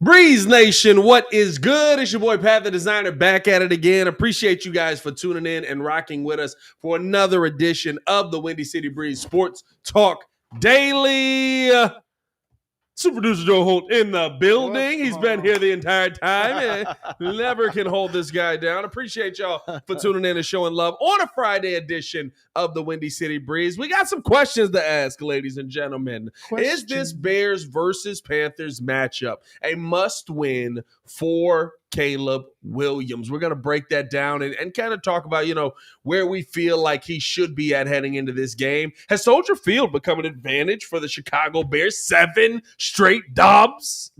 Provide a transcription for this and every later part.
Breeze Nation, what is good? It's your boy Pat the Designer back at it again. Appreciate you guys for tuning in and rocking with us for another edition of the Windy City Breeze Sports Talk Daily. Super producer Joe Holt in the building. He's been here the entire time and never can hold this guy down. Appreciate y'all for tuning in and showing love on a Friday edition of the Windy City Breeze. We got some questions to ask, ladies and gentlemen. Is this Bears versus Panthers matchup a must-win for Caleb Williams? We're going to break that down and kind of talk about, where we feel like he should be at heading into this game. Has Soldier Field become an advantage for the Chicago Bears? 7 straight dubs?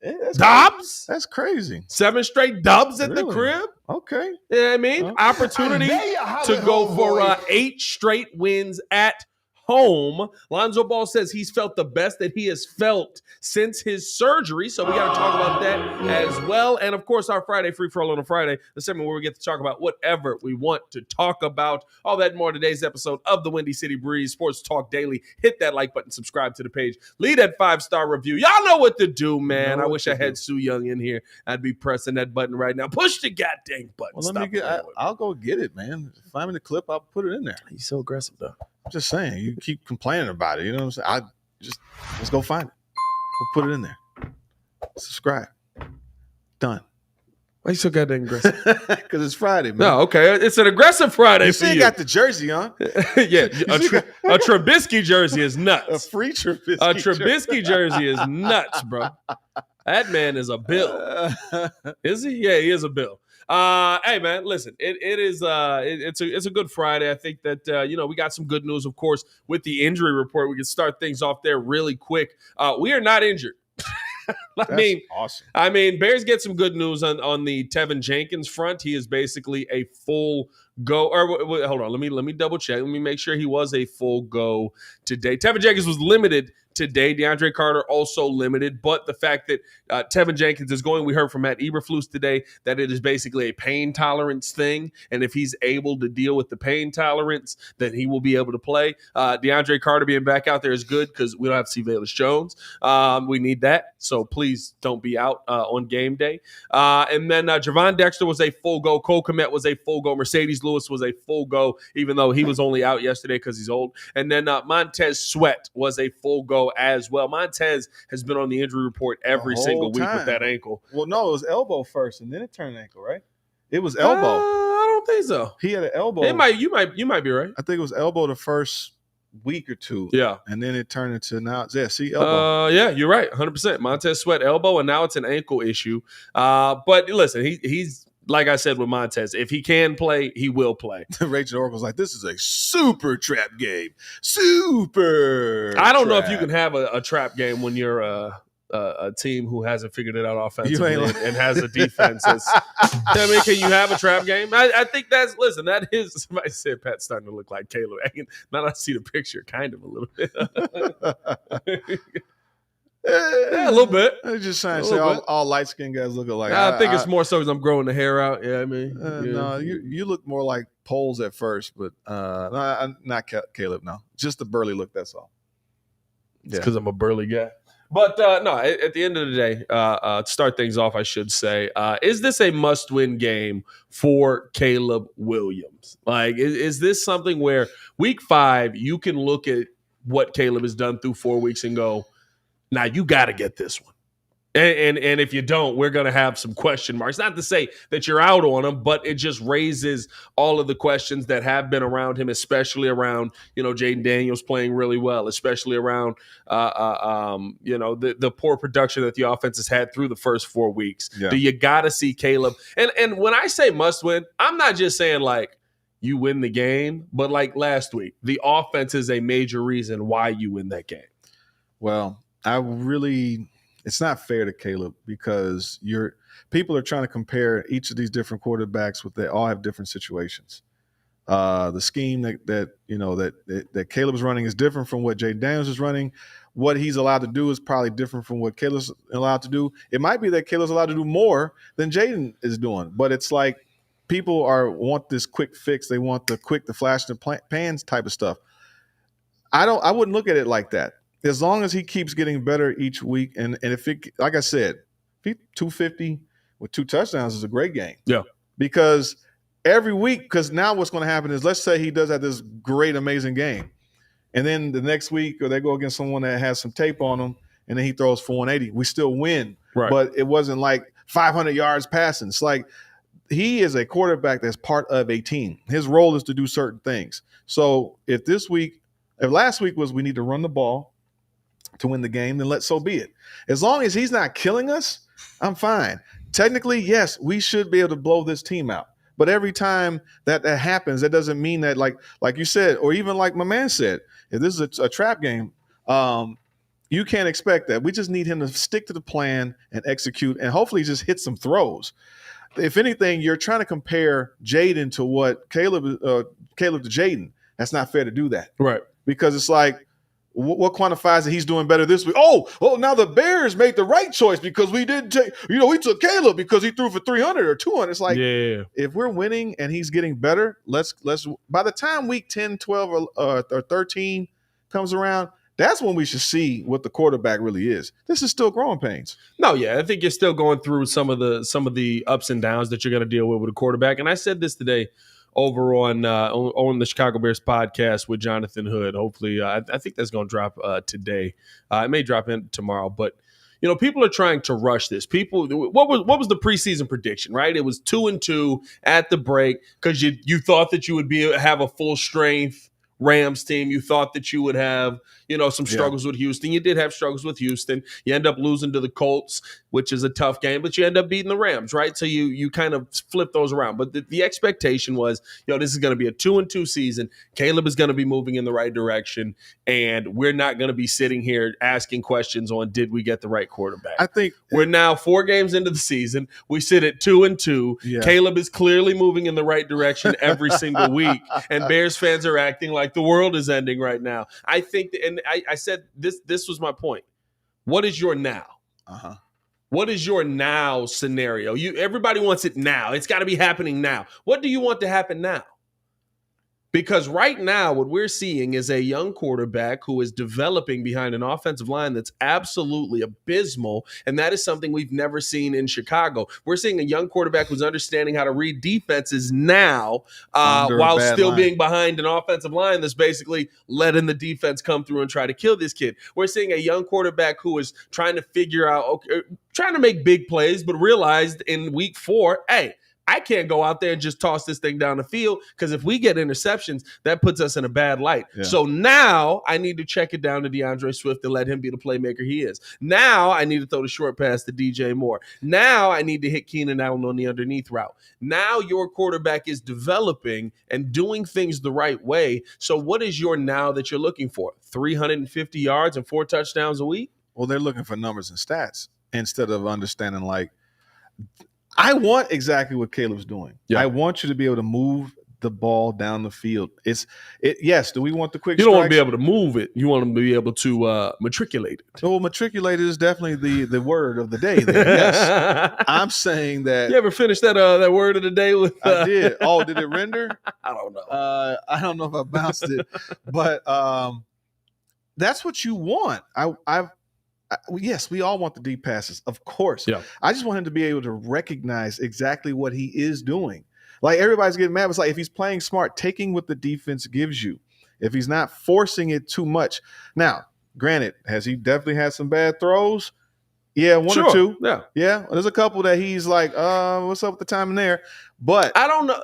That's crazy. 7 straight dubs at the crib? Okay. You know what I mean? Opportunity to go for 8 straight wins at home. Lonzo Ball says he's felt the best that he has felt since his surgery. So we got to talk about that as well. And of course, our Friday free for all on a Friday, the segment where we get to talk about whatever we want to talk about. All that and more today's episode of the Windy City Breeze Sports Talk Daily. Hit that like button, subscribe to the page, leave that 5-star review. Y'all know what to do, man. I wish I had Sue Young in here. I'd be pressing that button right now. Push the goddamn button. Well, I'll go get it, man. Find me the clip, I'll put it in there. He's so aggressive, though. I'm just saying, you keep complaining about it. You know what I'm saying? Let's go find it. We'll put it in there. Subscribe. Done. Why you so goddamn aggressive? Because it's Friday, man. No, okay. It's an aggressive Friday for you. You got the jersey on. Yeah, a Trubisky jersey is nuts. A free Trubisky. A Trubisky jersey is nuts, bro. That man is a bill. Is he? Yeah, he is a bill. Hey man, listen, it's a good Friday. I think that we got some good news, of course, with the injury report. We can start things off there really quick. We are not injured. Awesome. I mean, Bears get some good news on the Tevin Jenkins front. He is basically a full go. Or hold on, let me double check. Let me make sure he was a full go today. Tevin Jenkins was limited today. DeAndre Carter also limited, but the fact that Tevin Jenkins is going, we heard from Matt Eberflus today that it is basically a pain tolerance thing, and if he's able to deal with the pain tolerance, then he will be able to play. DeAndre Carter being back out there is good because we don't have to see Velus Jones. We need that, so please don't be out on game day. And then Javon Dexter was a full go. Cole Kmet was a full go. Mercedes Lewis was a full go, even though he was only out yesterday because he's old. And then Montez Sweat was a full go as well. Montez has been on the injury report every single week with that ankle. Well, no, it was elbow first, and then it turned ankle, right? It was elbow. I don't think so. He had an elbow. You might be right. I think it was elbow the first week or two. Yeah. And then it turned into now. Yeah, see, elbow. Yeah, you're right. 100%. Montez Sweat, elbow, and now it's an ankle issue. But listen, he's like I said with Montez, if he can play, he will play. Rachel Oracle's like, this is a super trap game. Super. I don't know if you can have a trap game when you're a team who hasn't figured it out offensively and has a defense. I mean, can you have a trap game? I think that is, somebody said Pat's starting to look like Caleb. Now that I see the picture, kind of a little bit. Yeah, a little bit. I'm just trying to say all light-skinned guys look alike. I think it's more so because I'm growing the hair out. Yeah, I mean. No, you look more like Poles at first, but not Caleb, no. Just the burly look, that's all. It's because I'm a burly guy. But no, at the end of the day, to start things off, I should say, is this a must-win game for Caleb Williams? Like, is this something where week 5, you can look at what Caleb has done through 4 weeks and go, now you got to get this one. And if you don't, we're going to have some question marks. Not to say that you're out on him, but it just raises all of the questions that have been around him, especially around, Jaden Daniels playing really well, especially around, the poor production that the offense has had through the first 4 weeks. Yeah. Do you got to see Caleb? And when I say must win, I'm not just saying like you win the game, but like last week, the offense is a major reason why you win that game. Well, it's not fair to Caleb because people are trying to compare each of these different quarterbacks they all have different situations. The scheme that Caleb's running is different from what Jaden Daniels is running. What he's allowed to do is probably different from what Caleb's allowed to do. It might be that Caleb's allowed to do more than Jaden is doing, but it's like people want this quick fix. They want the flash in the pans type of stuff. I wouldn't look at it like that. As long as he keeps getting better each week, and if it, like I said, 250 with 2 touchdowns is a great game. Yeah. Because every week, because now what's going to happen is, let's say he does have this great, amazing game. And then the next week, or they go against someone that has some tape on them, and then he throws for 180. We still win. Right. But it wasn't like 500 yards passing. It's like he is a quarterback that's part of a team. His role is to do certain things. So if last week was we need to run the ball to win the game, then so be it. As long as he's not killing us, I'm fine. Technically, yes, we should be able to blow this team out. But every time that happens, that doesn't mean that, like you said, or even like my man said, if this is a trap game, you can't expect that. We just need him to stick to the plan and execute, and hopefully just hit some throws. If anything, you're trying to compare Jaden to what Caleb to Jaden. That's not fair to do that. Right. Because it's like, what quantifies that he's doing better this week? Oh, now the Bears made the right choice because we didn't take, we took Caleb because he threw for 300 or 200. It's like, if we're winning and he's getting better, let's by the time week 10, 12, or 13 comes around, that's when we should see what the quarterback really is. This is still growing pains. No, yeah, I think you're still going through some of the ups and downs that you're going to deal with a quarterback. And I said this today over on the Chicago Bears podcast with Jonathan Hood. Hopefully, I think that's going to drop today. It may drop in tomorrow, but people are trying to rush this. What was the preseason prediction? Right, it was 2-2 at the break because you thought that you would have a full strength Rams team. You thought that you would have, some struggles with Houston. You did have struggles with Houston. You end up losing to the Colts, which is a tough game, but you end up beating the Rams, right? So you kind of flip those around. But the expectation was, this is going to be a 2-2 season. Caleb is going to be moving in the right direction, and we're not going to be sitting here asking questions on did we get the right quarterback. I think we're now 4 games into the season. We sit at 2-2. Yeah. Caleb is clearly moving in the right direction every single week, and Bears fans are acting like the world is ending right now. I think, and I said this was my point. What is your now? What is your now scenario? Everybody wants it now. It's got to be happening now. What do you want to happen now? Because right now, what we're seeing is a young quarterback who is developing behind an offensive line that's absolutely abysmal, and that is something we've never seen in Chicago. We're seeing a young quarterback who's understanding how to read defenses now while still being behind an offensive line that's basically letting the defense come through and try to kill this kid. We're seeing a young quarterback who is trying to figure out, trying to make big plays, but realized in week 4, hey, I can't go out there and just toss this thing down the field because if we get interceptions, that puts us in a bad light. Yeah. So now I need to check it down to DeAndre Swift and let him be the playmaker he is. Now I need to throw the short pass to DJ Moore. Now I need to hit Keenan Allen on the underneath route. Now your quarterback is developing and doing things the right way. So what is your now that you're looking for? 350 yards and 4 touchdowns a week? Well, they're looking for numbers and stats instead of understanding I want exactly what Caleb's doing. Yeah. I want you to be able to move the ball down the field. Yes. Do we want the quick? You don't want to be able to move it. You want them to be able to matriculate it. Oh, matriculate is definitely the word of the day. Yes, I'm saying that. You ever finished that word of the day with? I did. Oh, did it render? I don't know. I don't know if I bounced it, but that's what you want. Yes, we all want the deep passes, of course. Yeah. I just want him to be able to recognize exactly what he is doing. Like everybody's getting mad. It's like if he's playing smart, taking what the defense gives you. If he's not forcing it too much. Now, granted, has he definitely had some bad throws? Yeah, one or two. Yeah. Yeah. There's a couple that he's like, what's up with the timing there? But I don't know.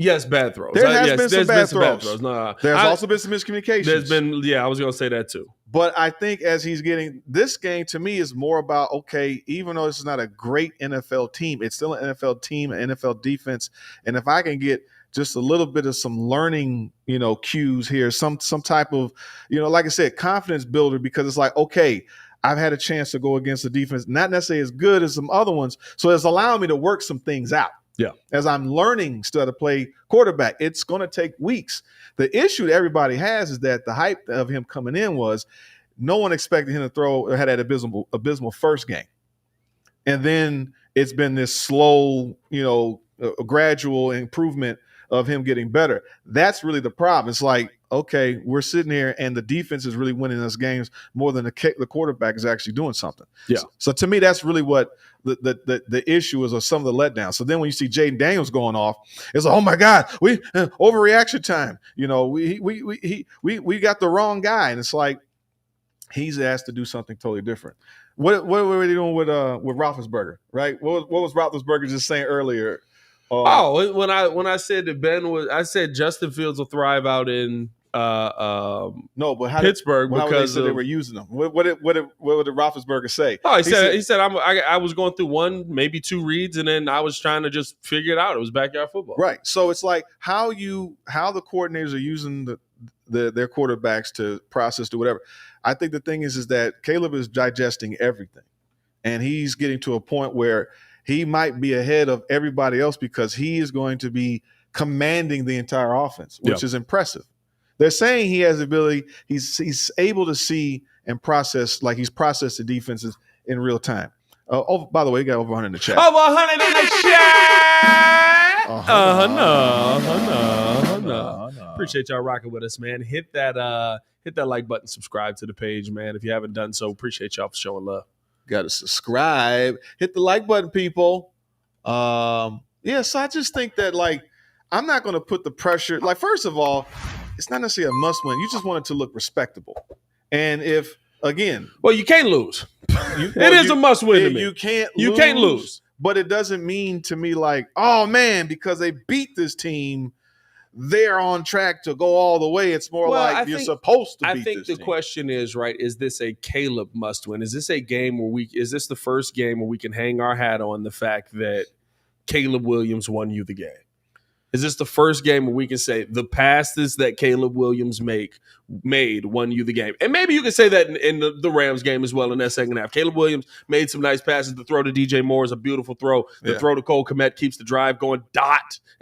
Yes, bad throws. There has been some bad throws. No, there's also been some miscommunications. There's been, I was going to say that too. But I think as he's getting this game, to me, is more about, okay, even though this is not a great NFL team, it's still an NFL team, an NFL defense. And if I can get just a little bit of some learning, cues here, some type of, like I said, confidence builder, because it's like, okay, I've had a chance to go against a defense, not necessarily as good as some other ones. So it's allowing me to work some things out. Yeah. As I'm learning still to play quarterback, it's going to take weeks. The issue that everybody has is that the hype of him coming in was no one expected him to throw or had that abysmal first game. And then it's been this slow, gradual improvement of him getting better. That's really the problem. It's like, okay, we're sitting here and the defense is really winning us games more than the quarterback is actually doing something. Yeah. So to me, that's really what the issue is, or some of the letdown. So then when you see Jaden Daniels going off, it's like, oh my God, we overreaction time. We got the wrong guy, and it's like he's asked to do something totally different. What were they doing with Roethlisberger, right? What was Roethlisberger just saying earlier? When I said that I said Justin Fields will thrive out in no, but Pittsburgh because they were using them. What did Roethlisberger say? Oh, he said I was going through one, maybe two reads, and then I was trying to just figure it out. It was backyard football, right? So it's like how the coordinators are using their quarterbacks to process, do whatever. I think the thing is that Caleb is digesting everything, and he's getting to a point where he might be ahead of everybody else because he is going to be commanding the entire offense, which is impressive. They're saying he has the ability, he's able to see and process, like he's processed the defenses in real time. By the way, he got over 100 in the chat. Over 100 in the chat. No. Appreciate y'all rocking with us, man. Hit that like button, subscribe to the page, man. If you haven't done so, appreciate y'all for showing love. Got to subscribe, hit the like button, people. So I just think that, like, I'm not going to put the pressure. Like, first of all, it's not necessarily a must win. You just want it to look respectable. And if, again, well, you can't lose. It is a must win to me. You can't lose. But it doesn't mean to me like, oh man, because they beat this team, they're on track to go all the way. It's more you're supposed to beat this team. I think the question is, right, is this a Caleb must win? Is this a game where is this the first game where we can hang our hat on the fact that Caleb Williams won you the game? Is this the first game where we can say the passes that Caleb Williams made won you the game? And maybe you can say that in the Rams game as well in that second half. Caleb Williams made some nice passes. The throw to DJ Moore is a beautiful throw. The throw to Cole Kmet keeps the drive going.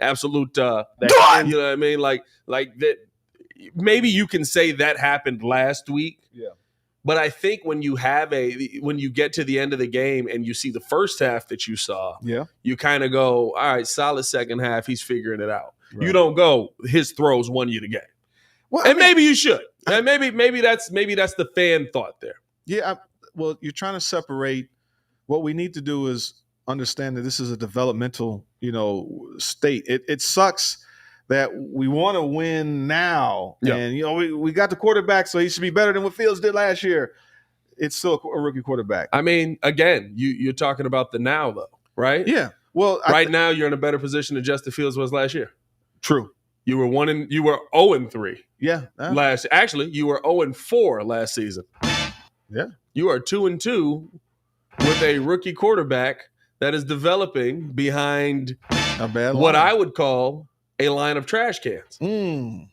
Absolute. You know what I mean? Like that. Maybe you can say that happened last week. Yeah. But I think when you get to the end of the game and you see the first half that you saw, you kind of go, all right, solid second half. He's figuring it out. Right. You don't go, his throws won you the game. Well, maybe you should. And maybe that's the fan thought there. Yeah. Well, you're trying to separate. What we need to do is understand that this is a developmental, state. It sucks that we want to win now. Yeah. And, we got the quarterback, so he should be better than what Fields did last year. It's still a rookie quarterback. I mean, again, you're talking about the now, though, right? Yeah. Well, now you're in a better position than Justin Fields was last year. True. You were 0-3. Yeah. Actually, you were 0-4 last season. Yeah. You are 2-2 with a rookie quarterback that is developing behind a bad line. What I would call a line of trash cans. Mm.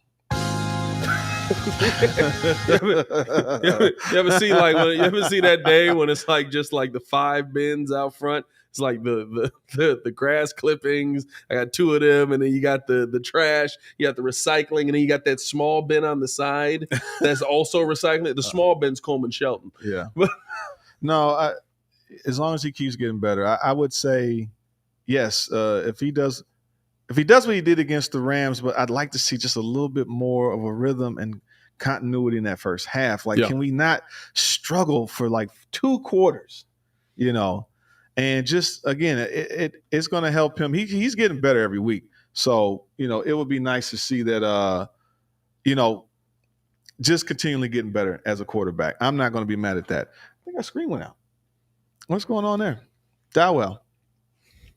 you ever see that day when it's like just like the 5 bins out front? It's like the grass clippings. I got 2 of them, and then you got the trash. You got the recycling, and then you got that small bin on the side that's also recycling. The small bin's Coleman Shelton. Yeah. No, as long as he keeps getting better, I would say yes. If he does what he did against the Rams, but I'd like to see just a little bit more of a rhythm and continuity in that first half. Can we not struggle for 2 quarters, And just, again, it's going to help him. He's getting better every week. So, it would be nice to see that, just continually getting better as a quarterback. I'm not going to be mad at that. I think our screen went out. What's going on there? Dowell.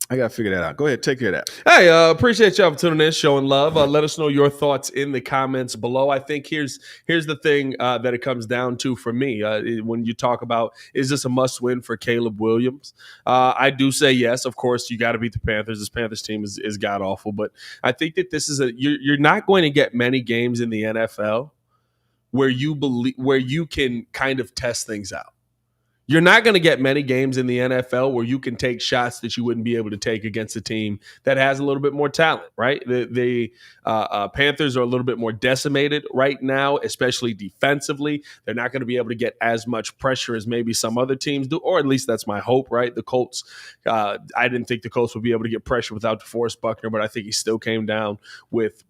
I got to figure that out. Go ahead. Take care of that. Hey, appreciate y'all for tuning in, showing love. Let us know your thoughts in the comments below. I think here's the thing that it comes down to for me. When you talk about, is this a must win for Caleb Williams? I do say yes. Of course, you got to beat the Panthers. This Panthers team is god awful. But I think that this is you're not going to get many games in the NFL where you can kind of test things out. You're not going to get many games in the NFL where you can take shots that you wouldn't be able to take against a team that has a little bit more talent, right? The Panthers are a little bit more decimated right now, especially defensively. They're not going to be able to get as much pressure as maybe some other teams do, or at least that's my hope, right? The Colts, I didn't think the Colts would be able to get pressure without DeForest Buckner, but I think he still came down with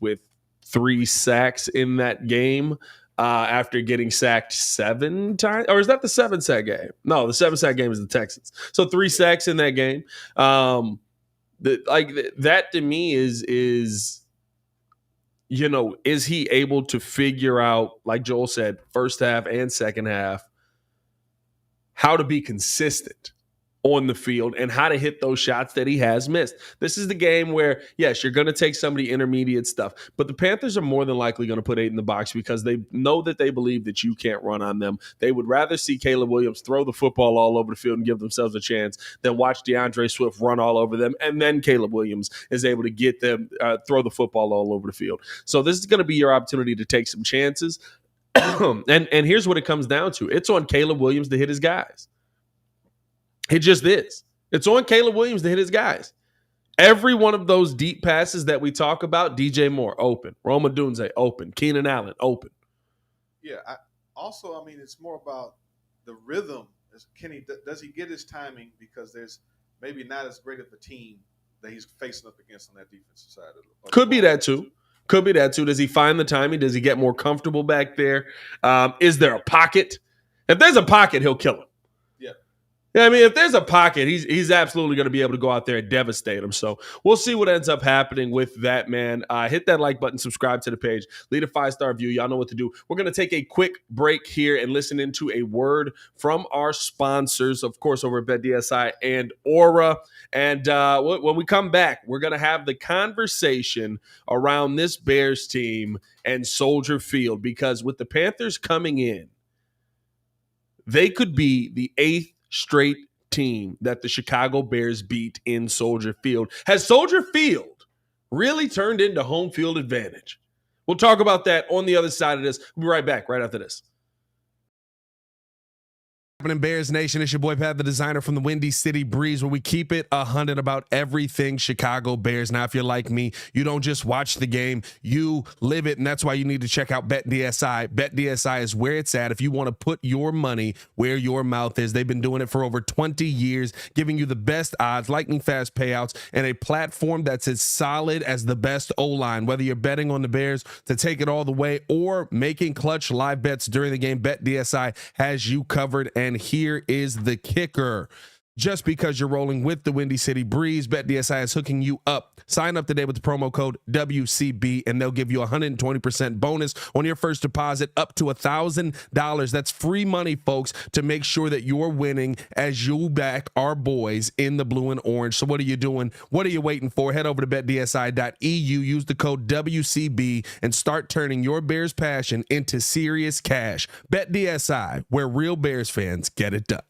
3 sacks in that game after getting sacked 7 times. Or is that the 7-sack game? No, the 7-sack game is the Texans. So 3 sacks in that game. That to me is is he able to figure out, like Joel said, first half and second half, how to be consistent on the field and how to hit those shots that he has missed. This is the game where, yes, you're going to take some of the intermediate stuff, but the Panthers are more than likely going to put 8 in the box because they know that they believe that you can't run on them. They would rather see Caleb Williams throw the football all over the field and give themselves a chance than watch DeAndre Swift run all over them, and then Caleb Williams is able to get them, throw the football all over the field. So this is going to be your opportunity to take some chances. and here's what it comes down to. It's on Caleb Williams to hit his guys. It just is. It's on Caleb Williams to hit his guys. Every one of those deep passes that we talk about, DJ Moore, open. Roma Dunze, open. Keenan Allen, open. Yeah. I mean, it's more about the rhythm. Does he get his timing? Because there's maybe not as great of a team that he's facing up against on that defensive side of the Could be that too. Could be that too. Does he find the timing? Does he get more comfortable back there? Is there a pocket? If there's a pocket, he'll kill him. Yeah, I mean, if there's a pocket, he's absolutely going to be able to go out there and devastate him. So we'll see what ends up happening with that, man. Hit that like button, subscribe to the page, leave a 5-star review. Y'all know what to do. We're going to take a quick break here and listen into a word from our sponsors, of course, over at BetDSI and Aura. And when we come back, we're going to have the conversation around this Bears team and Soldier Field, because with the Panthers coming in, they could be the 8th straight team that the Chicago Bears beat in Soldier Field. Has Soldier Field really turned into home field advantage? We'll talk about that on the other side of this. We'll be right back right after this. Happening, Bears Nation, it's your boy Pat, the designer from the Windy City Breeze, where we keep it 100 about everything Chicago Bears. Now, if you're like me, you don't just watch the game, you live it, and that's why you need to check out BetDSI. BetDSI is where it's at if you want to put your money where your mouth is. They've been doing it for over 20 years, giving you the best odds, lightning fast payouts, and a platform that's as solid as the best O-line. Whether you're betting on the Bears to take it all the way or making clutch live bets during the game, BetDSI has you covered. And here is the kicker. Just because you're rolling with the Windy City Breeze, BetDSI is hooking you up. Sign up today with the promo code WCB, and they'll give you 120% bonus on your first deposit up to $1,000. That's free money, folks, to make sure that you're winning as you back our boys in the blue and orange. So what are you doing? What are you waiting for? Head over to betdsi.eu, use the code WCB, and start turning your Bears passion into serious cash. BetDSI, where real Bears fans get it done.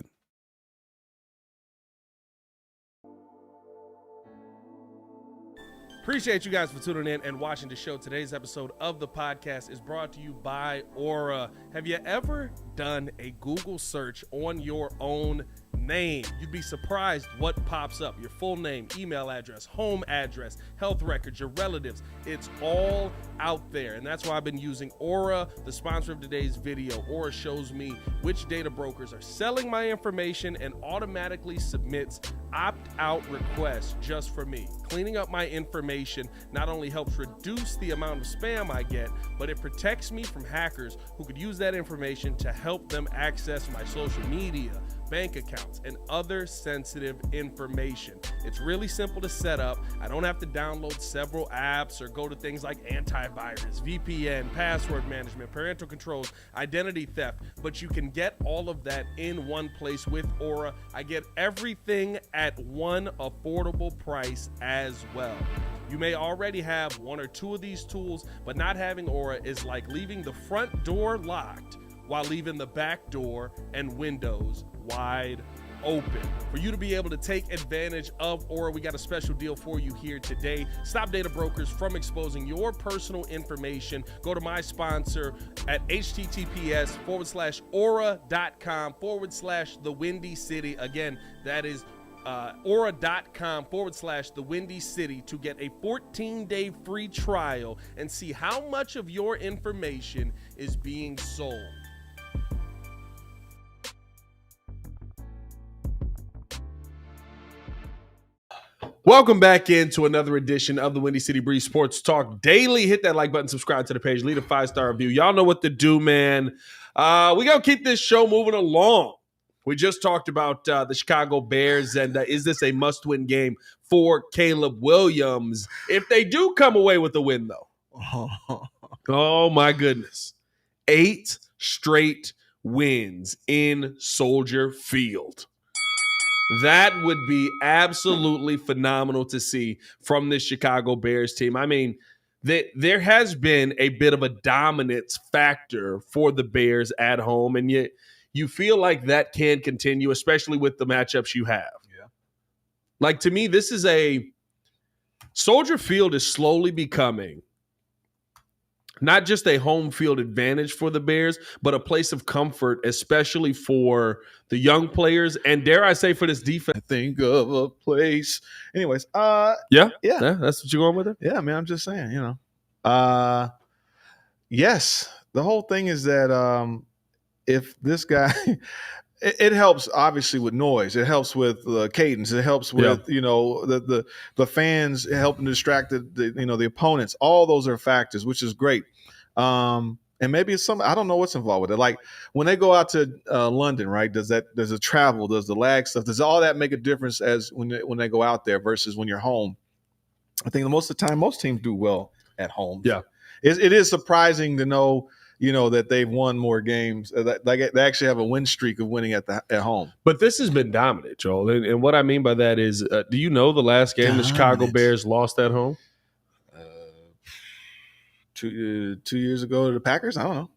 Appreciate you guys for tuning in and watching the show. Today's episode of the podcast is brought to you by Aura. Have you ever done a Google search on your own name? You'd be surprised what pops up. Your full name, email address, home address, health records, your relatives. It's all out there. And that's why I've been using Aura, the sponsor of today's video. Aura shows me which data brokers are selling my information and automatically submits opt-out requests just for me. Cleaning up my information not only helps reduce the amount of spam I get, but it protects me from hackers who could use that information to help them access my social media, bank accounts, and other sensitive information. It's really simple to set up. I don't have to download several apps or go to things like antivirus, VPN, password management, parental controls, identity theft, but you can get all of that in one place with Aura. I get everything at one affordable price as well. You may already have one or two of these tools, but not having Aura is like leaving the front door locked while leaving the back door and windows wide open. For you to be able to take advantage of Aura, we got a special deal for you here today. Stop data brokers from exposing your personal information. Go to my sponsor at https://aura.com/the Windy City. Again, that is aura.com/the Windy City to get a 14-day free trial and see how much of your information is being sold. Welcome back into another edition of the Windy City Breeze Sports Talk Daily. Hit that like button, subscribe to the page, leave a 5-star review. Y'all know what to do, man. We got to keep this show moving along. We just talked about the Chicago Bears, and is this a must-win game for Caleb Williams? If they do come away with a win, though. Oh, my goodness. 8 straight wins in Soldier Field. That would be absolutely phenomenal to see from this Chicago Bears team. I mean, there has been a bit of a dominance factor for the Bears at home, and yet you feel like that can continue, especially with the matchups you have. Yeah. Like, to me, this is Soldier Field is slowly becoming not just a home field advantage for the Bears, but a place of comfort, especially for the young players, and dare I say, for this defense. Think of a place. Anyways, Yeah, that's what you're going with it? Yeah, man, I'm just saying, yes, the whole thing is that if this guy it helps obviously with noise, it helps with cadence, it helps with the fans helping distract the opponents. All those are factors, which is great. And maybe it's I don't know what's involved with it. Like when they go out to London, right? Does the travel, does the lag stuff, does all that make a difference as when they go out there versus when you're home? I think most of the time, most teams do well at home. Yeah, it is surprising to know, that they've won more games. They actually have a win streak of winning at home. But this has been dominant, Joel. And what I mean by that is, do you know the last game the Chicago Bears lost at home? 2 years ago to the Packers? I don't know.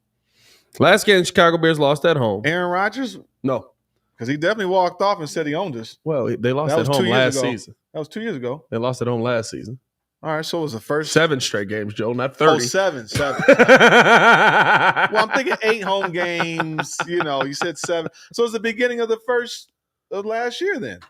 Last game the Chicago Bears lost at home. Aaron Rodgers? No. Because he definitely walked off and said he owned us. Well, they lost at home last season. That was 2 years ago. They lost at home last season. All right, so it was the first 7 straight games, Joel, not 30. Oh, 7. Well, I'm thinking 8 home games. You said 7. So it's the beginning of the first of last year then.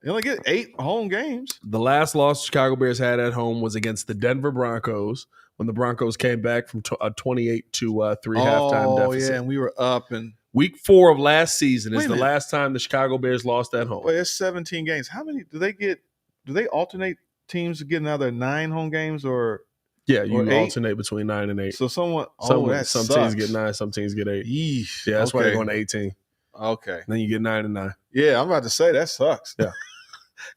You only get 8 home games. The last loss Chicago Bears had at home was against the Denver Broncos when the Broncos came back from a 28-3 halftime deficit. Oh, yeah, and we were up. And Week 4 of last season is the last time the Chicago Bears lost at home. Well, it's 17 games. How many do they get? Do they alternate teams get another 9 home games or? Yeah, you or alternate between 9 and 8. So some teams get 9, some teams get 8. Yeesh. Yeah, that's why they're going to 18. Okay. Then you get 9 and 9. Yeah, I'm about to say that sucks. Yeah.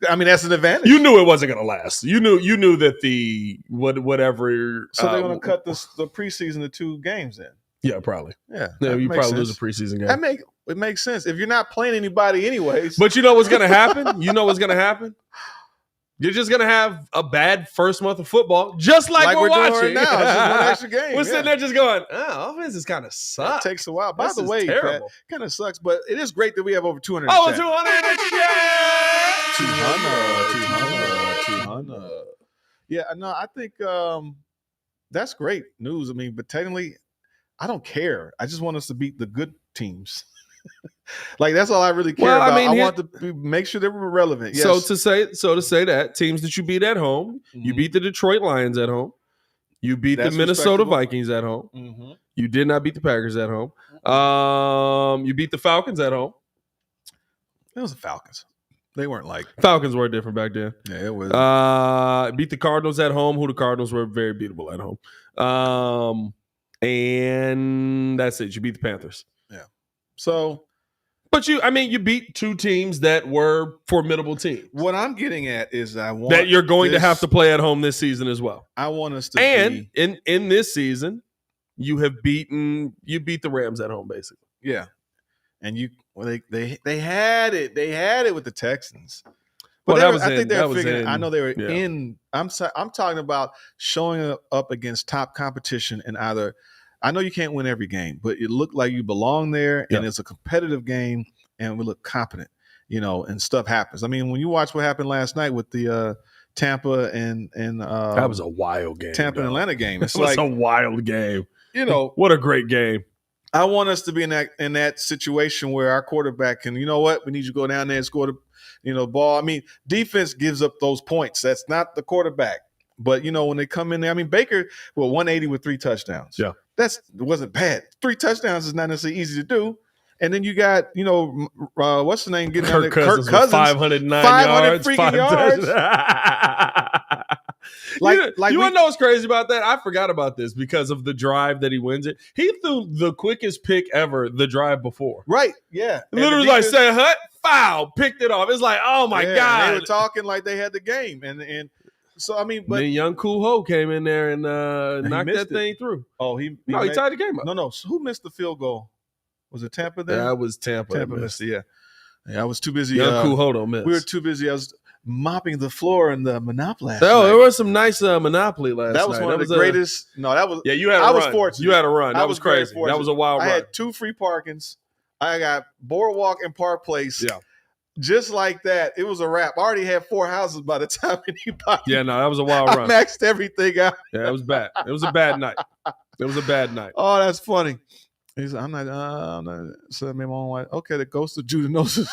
I mean, that's an advantage. You knew it wasn't going to last. You knew that the whatever. So they're going to cut the preseason to 2 games then. Yeah, probably. Yeah, you probably lose a preseason game. It makes sense if you're not playing anybody anyways. But you know what's going to happen? You're just going to have a bad first month of football, just like we're watching right now. It's just one extra game. We're sitting there just going, offense is kind of sucks. It takes a while. By the way, Pat, kind of sucks, but it is great that we have over 200 Oh, in 200 in the chat. 200. Yeah, no, I think that's great news. I mean, but technically, I don't care. I just want us to beat the good teams. Like that's all I really care about. I want to make sure that we're relevant. Yes. So to say that teams that you beat at home, you beat the Detroit Lions at home, you beat the Minnesota Vikings at home. Mm-hmm. You did not beat the Packers at home. You beat the Falcons at home. It was the Falcons. They weren't like Falcons were different back then. Yeah, it was. Beat the Cardinals at home. Who the Cardinals were very beatable at home. And that's it. You beat the Panthers. Yeah. So, but you beat 2 teams that were formidable teams. What I'm getting at is that you're going to have to play at home this season as well. I want us to in this season, you beat the Rams at home, basically. Yeah. And they had it. They had it with the Texans. But I think they're figuring. I know they were in. I'm talking about showing up against top competition and either. I know you can't win every game, but it looked like you belong there, and it's a competitive game, and we look competent, and stuff happens. I mean, when you watch what happened last night with the Tampa and that was a wild game. Tampa and Atlanta game. It's like a wild game. What a great game. I want us to be in that situation where our quarterback can, we need you to go down there and score the ball. I mean, defense gives up those points. That's not the quarterback. But, when they come in there, I mean, Baker, 180 with 3 touchdowns. Yeah. It wasn't bad. 3 touchdowns is not necessarily easy to do. And then you got, what's the name getting Kirk Cousins with 509 yards, freaking yards. You want to know what's crazy about that? I forgot about this because of the drive that he wins it. He threw the quickest pick ever the drive before. Right, yeah. Literally like saying, foul, picked it off. It's like, oh my God. They were talking like they had the game. And so, I mean, but then young Cool Ho came in there and knocked that thing through. Oh, he tied the game up. No. So who missed the field goal? Was it Tampa then? That was Tampa. Tampa missed it, yeah. I was too busy. Young Cool Ho don't miss. We were too busy. I was mopping the floor in the Monopoly. There was some nice Monopoly last night. That was one of the greatest. That was. Yeah, you had a run. I was fortunate. You had a run. That was crazy. That was a wild run. I had 2 free parkings. I got Boardwalk and Park Place. Yeah. Just like that, it was a wrap. I already had 4 houses by the time anybody. Yeah, no, that was a wild run. I maxed everything out. Yeah, it was bad. It was a bad night. It was a bad night. Oh, that's funny. He said, I'm not. So maybe my own wife. Okay, the ghost of Judanosis.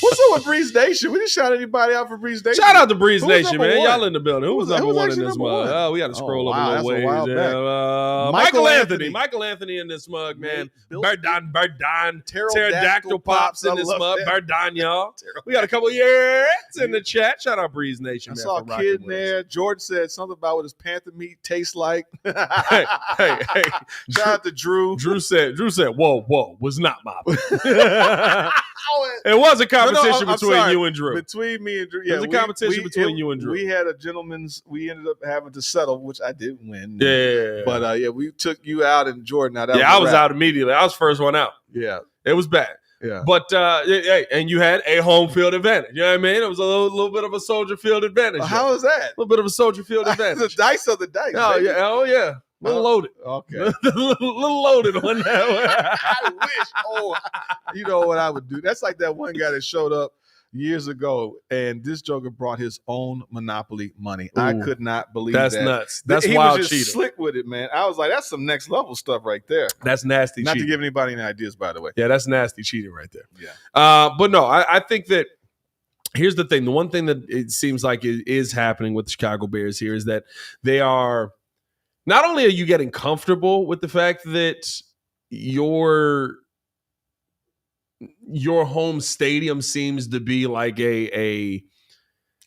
What's up with Breeze Nation? We didn't shout anybody out for Breeze Nation. Shout out to Breeze Nation, man. Y'all in the building. Who was number one in this mug? Oh, we got to scroll up a little ways. Michael Anthony. Michael Anthony in this mug, man. Bill Birdan. Pterodactyl Pops in this mug. Birdan, y'all. We got a couple years in the chat. Shout out Breeze Nation. I saw a kid in there. George said something about what his panther meat tastes like. Hey. Shout out to Drew. Drew said, whoa, was not mobbing. It was a competition between you and Drew. Between me and Drew. Yeah, it was a competition between you and Drew. We had a gentleman's, we ended up having to settle, which I did win. Yeah. But we took you out and Jordan out. I was out immediately. I was first one out. Yeah. It was bad. Yeah. But and you had a home field advantage. You know what I mean? It was a little bit of a soldier field advantage. How was that? A little bit of a soldier field advantage. The dice of the dice. Oh yeah. A little loaded. Okay. little loaded on that. I wish. Oh, you know what I would do? That's like that one guy that showed up years ago, and this joker brought his own Monopoly money. Ooh, I could not believe that. That's nuts. That's wild cheating. He was just slick with it, man. I was like, that's some next level stuff right there. That's nasty not cheating. To give anybody any ideas, by the way. Yeah, that's nasty cheating right there. Yeah. But no, I think that here's the thing. The one thing that it seems like is happening with the Chicago Bears here is that they are – not only are you getting comfortable with the fact that your home stadium seems to be like it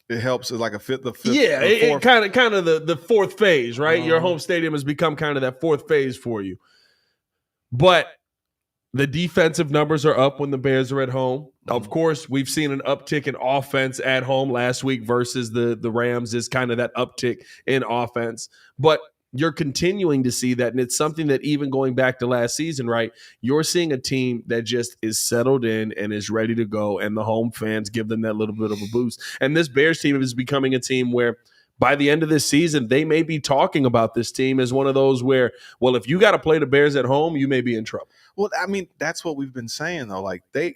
helps as like a fifth. Yeah, it kind of the fourth phase, right? Your home stadium has become kind of that fourth phase for you. But the defensive numbers are up when the Bears are at home. Of course, we've seen an uptick in offense at home last week versus the Rams is kind of that uptick in offense. But you're continuing to see that, and it's something that even going back to last season, right, you're seeing a team that just is settled in and is ready to go, and the home fans give them that little bit of a boost. And this Bears team is becoming a team where by the end of this season, they may be talking about this team as one of those where, well, if you got to play the Bears at home, you may be in trouble. Well, I mean, that's what we've been saying, though. Like, they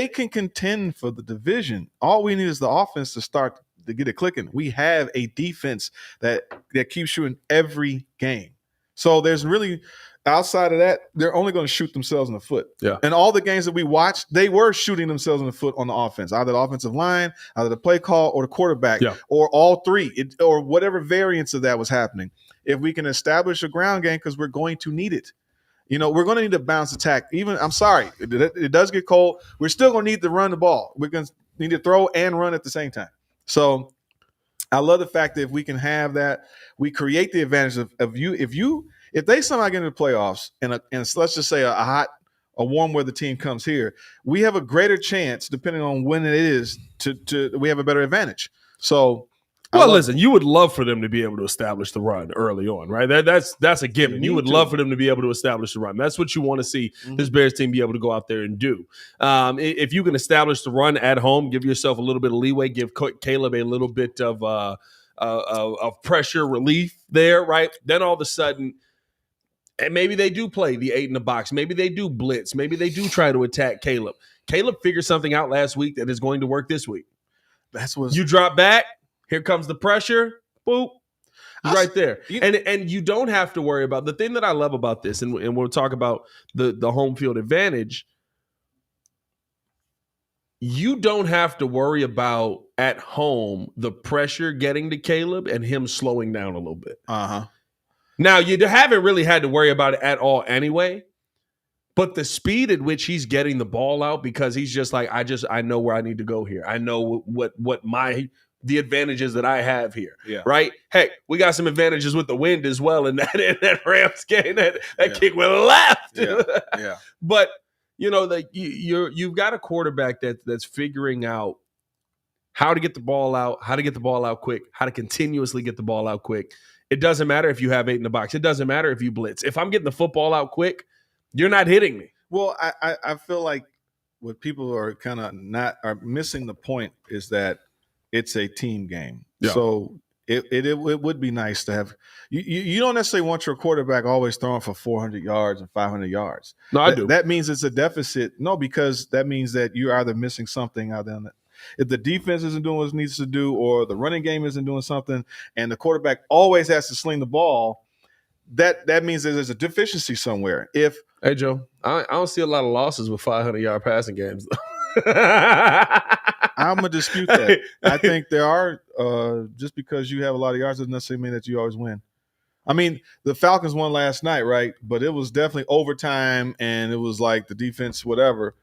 can contend for the division. All we need is the offense to get it clicking. We have a defense that keeps you in every game. So there's really, outside of that, they're only going to shoot themselves in the foot. Yeah. And all the games that we watched, they were shooting themselves in the foot on the offense, either the offensive line, either the play call, or the quarterback, or all three, or whatever variance of that was happening. If we can establish a ground game, because we're going to need it. We're going to need a bounce attack. I'm sorry, it does get cold. We're still going to need to run the ball. We're going to need to throw and run at the same time. So I love the fact that if we can have that, we create the advantage of you. If they somehow get into the playoffs and let's just say a warm weather team comes here, we have a greater chance, depending on when it is, to we have a better advantage. So, listen, you would love for them to be able to establish the run early on, right? That's a given. You would love for them to be able to establish the run. That's what you want to see this Bears team be able to go out there and do. If you can establish the run at home, give yourself a little bit of leeway, give Caleb a little bit of pressure relief there, right? Then all of a sudden, and maybe they do play the 8 in the box. Maybe they do blitz. Maybe they do try to attack Caleb. Caleb figured something out last week that is going to work this week. That's what you drop back. Here comes the pressure. Boop. Right there. And you don't have to worry about the thing that I love about this, and we'll talk about the home field advantage. You don't have to worry about at home the pressure getting to Caleb and him slowing down a little bit. Uh-huh. Now, you haven't really had to worry about it at all anyway. But the speed at which he's getting the ball out, because he's just like, I know where I need to go here. I know what the advantages that I have here. Yeah. Right? Heck, we got some advantages with the wind as well in that Rams game. That kick went left. Yeah. But you've got a quarterback that's figuring out how to get the ball out, how to get the ball out quick, how to continuously get the ball out quick. It doesn't matter if you have 8 in the box. It doesn't matter if you blitz. If I'm getting the football out quick, you're not hitting me. Well, I feel like what people are kind of are missing the point is that it's a team game. Yeah. So it would be nice to have you don't necessarily want your quarterback always throwing for 400 yards and 500 yards. No, I do. That means it's a deficit. No, because that means that you're either missing something out there. If the defense isn't doing what it needs to do, or the running game isn't doing something, and the quarterback always has to sling the ball, that means that there's a deficiency somewhere. Hey, Joe, I don't see a lot of losses with 500-yard passing games. I'm going to dispute that. I think there are, just because you have a lot of yards doesn't necessarily mean that you always win. I mean, the Falcons won last night, right? But it was definitely overtime, and it was like the defense, whatever.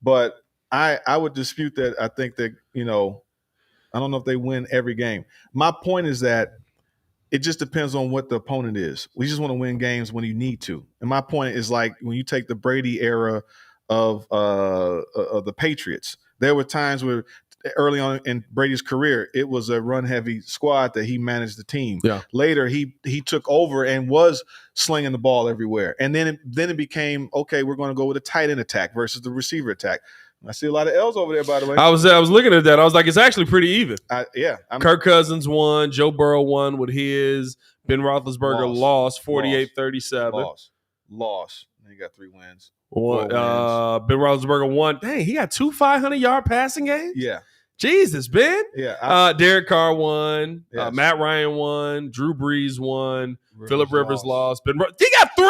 But I would dispute that. I think that, I don't know if they win every game. My point is that it just depends on what the opponent is. We just want to win games when you need to. And my point is, like, when you take the Brady era of the Patriots, there were times where early on in Brady's career, it was a run-heavy squad that he managed the team. Yeah. Later, he took over and was slinging the ball everywhere. And then it became, okay, we're going to go with a tight end attack versus the receiver attack. I see a lot of L's over there, by the way. I was looking at that. I was like, it's actually pretty even. Kirk Cousins won. Joe Burrow won with his. Ben Roethlisberger lost 48-37. Lost. And he got 3 wins. Ben Roethlisberger won. Dang, he got 2 500-yard passing games? Yeah. Jesus, Ben. Yeah. Derek Carr won. Yes. Matt Ryan won. Drew Brees won. Phillip Rivers lost. He got 3?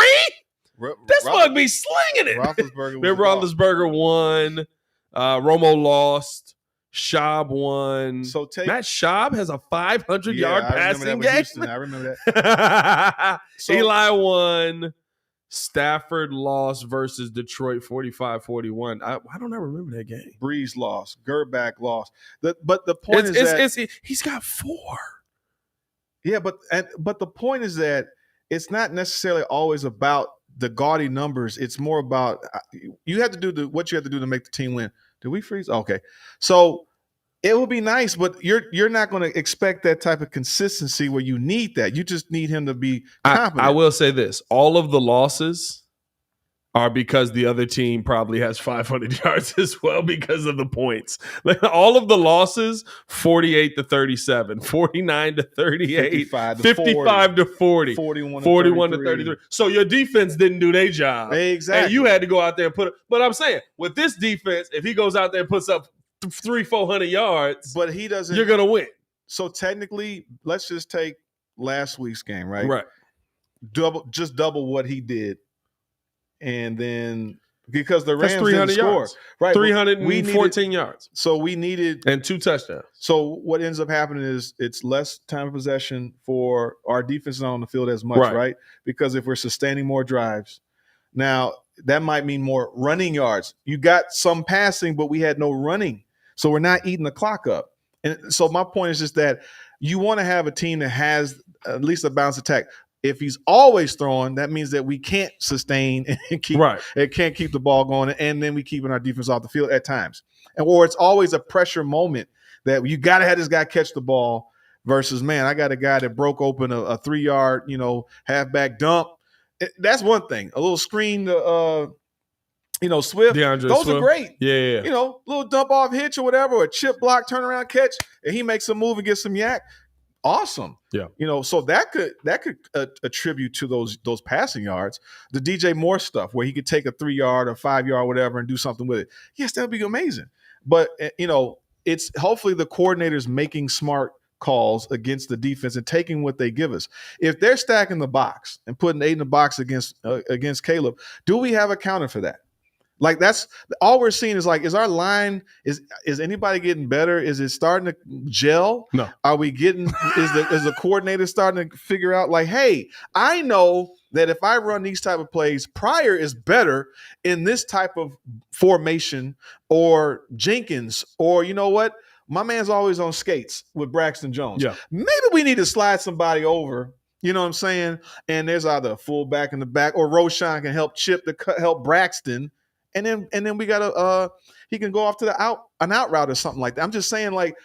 This mug be slinging it. Ben Roethlisberger won. Romo lost. Schaub won. Matt Schaub has a 500-yard passing game. I remember that. Eli won. Stafford lost versus Detroit 45-41. I don't ever remember that game. Breeze lost. Gerback lost. But the point is that he's got 4. Yeah, but the point is that it's not necessarily always about the gaudy numbers. It's more about you have to do what you have to do to make the team win. Did we freeze? Okay. So it would be nice, but you're not going to expect that type of consistency where you need that. You just need him to be competent. I will say this. All of the losses are because the other team probably has 500 yards as well because of the points. Like, all of the losses, 48-37, 49-38, 55-40, 41-33. So your defense didn't do their job. Exactly. And you had to go out there and put it. But I'm saying, with this defense, if he goes out there and puts up 300-400 yards, but he doesn't, you're going to win. So technically, let's just take last week's game, right? Right. Double what he did. And then because the Rams didn't score, yards. Right? 314 yards. So we needed and 2 touchdowns. So what ends up happening is it's less time of possession for our defense, not on the field as much, right? Because if we're sustaining more drives, now that might mean more running yards. You got some passing, but we had no running, so we're not eating the clock up. And so my point is just that you want to have a team that has at least a balanced attack. If he's always throwing, that means that we can't sustain and can't keep the ball going, and then we keeping our defense off the field at times. Or it's always a pressure moment that you got to have this guy catch the ball versus, man, I got a guy that broke open a 3-yard, halfback dump. That's one thing. A little screen to Swift. Those are great. Yeah. Little dump off hitch or whatever, or a chip block turnaround catch, and he makes a move and gets some yak. Awesome. Yeah. So that could attribute to those passing yards. The DJ Moore stuff where he could take a 3-yard or 5-yard, whatever, and do something with it. Yes, that would be amazing. But it's hopefully the coordinators making smart calls against the defense and taking what they give us. If they're stacking the box and putting 8 in the box against Caleb, do we have a counter for that? Like that's all we're seeing is like, is our line, is anybody getting better? Is it starting to gel? No. Are we getting, is the coordinator starting to figure out like, hey, I know that if I run these type of plays, Pryor is better in this type of formation, or Jenkins, or you know what? My man's always on skates with Braxton Jones. Yeah. Maybe we need to slide somebody over. You know what I'm saying? And there's either a fullback in the back, or Roshan can help Chip to help Braxton. And then we got he can go off to an out route or something like that. I'm just saying, like,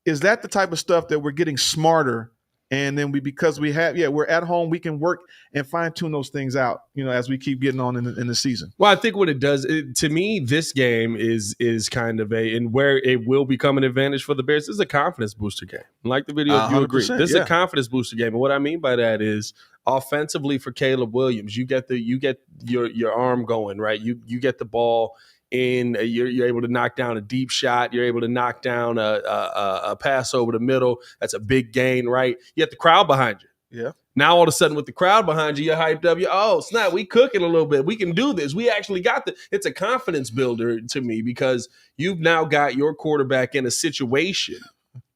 is that the type of stuff that we're getting smarter? And then because we're at home, we can work and fine tune those things out, as we keep getting on in the season. Well, I think what it does, to me, this game is kind of and where it will become an advantage for the Bears. This is a confidence booster game. Like the video, you agree. This is a confidence booster game. And what I mean by that is, offensively for Caleb Williams, you get your arm going, right? You get the ball in, you're able to knock down a deep shot. You're able to knock down a pass over the middle. That's a big gain, right? You have the crowd behind you. Yeah. Now all of a sudden with the crowd behind you, you're hyped up. Oh, snap, we cooking a little bit. We can do this. We actually got it's a confidence builder to me, because you've now got your quarterback in a situation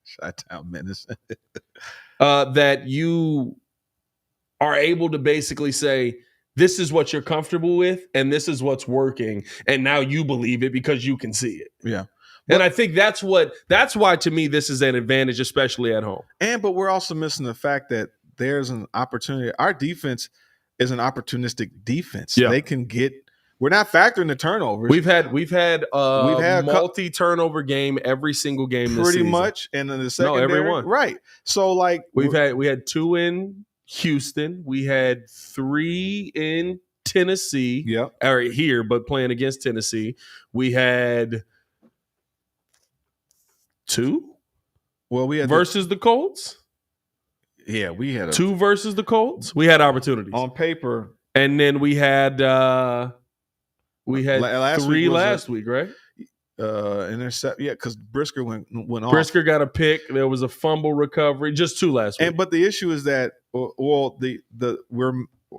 Shot-down menace. that you are able to basically say, this is what you're comfortable with, and this is what's working, and now you believe it because you can see it. Yeah. And I think that's why, to me, this is an advantage, especially at home. But we're also missing the fact that there's an opportunity. Our defense is an opportunistic defense. Yeah. They can get. We're not factoring the turnovers. We've had a multi-turnover game every single game this season. Pretty much, and then the secondary, every one. Right. So like we had 2 in Houston. We had 3 in Tennessee. Yeah. Or here, but playing against Tennessee. We had 2. Well, we had versus the Colts. Yeah, we had 2 versus the Colts. We had opportunities on paper, and then we had 3 last week, right? Intercept, because Brisker went off. Brisker got a pick. There was a fumble recovery. Just 2 last week. But the issue is that, we're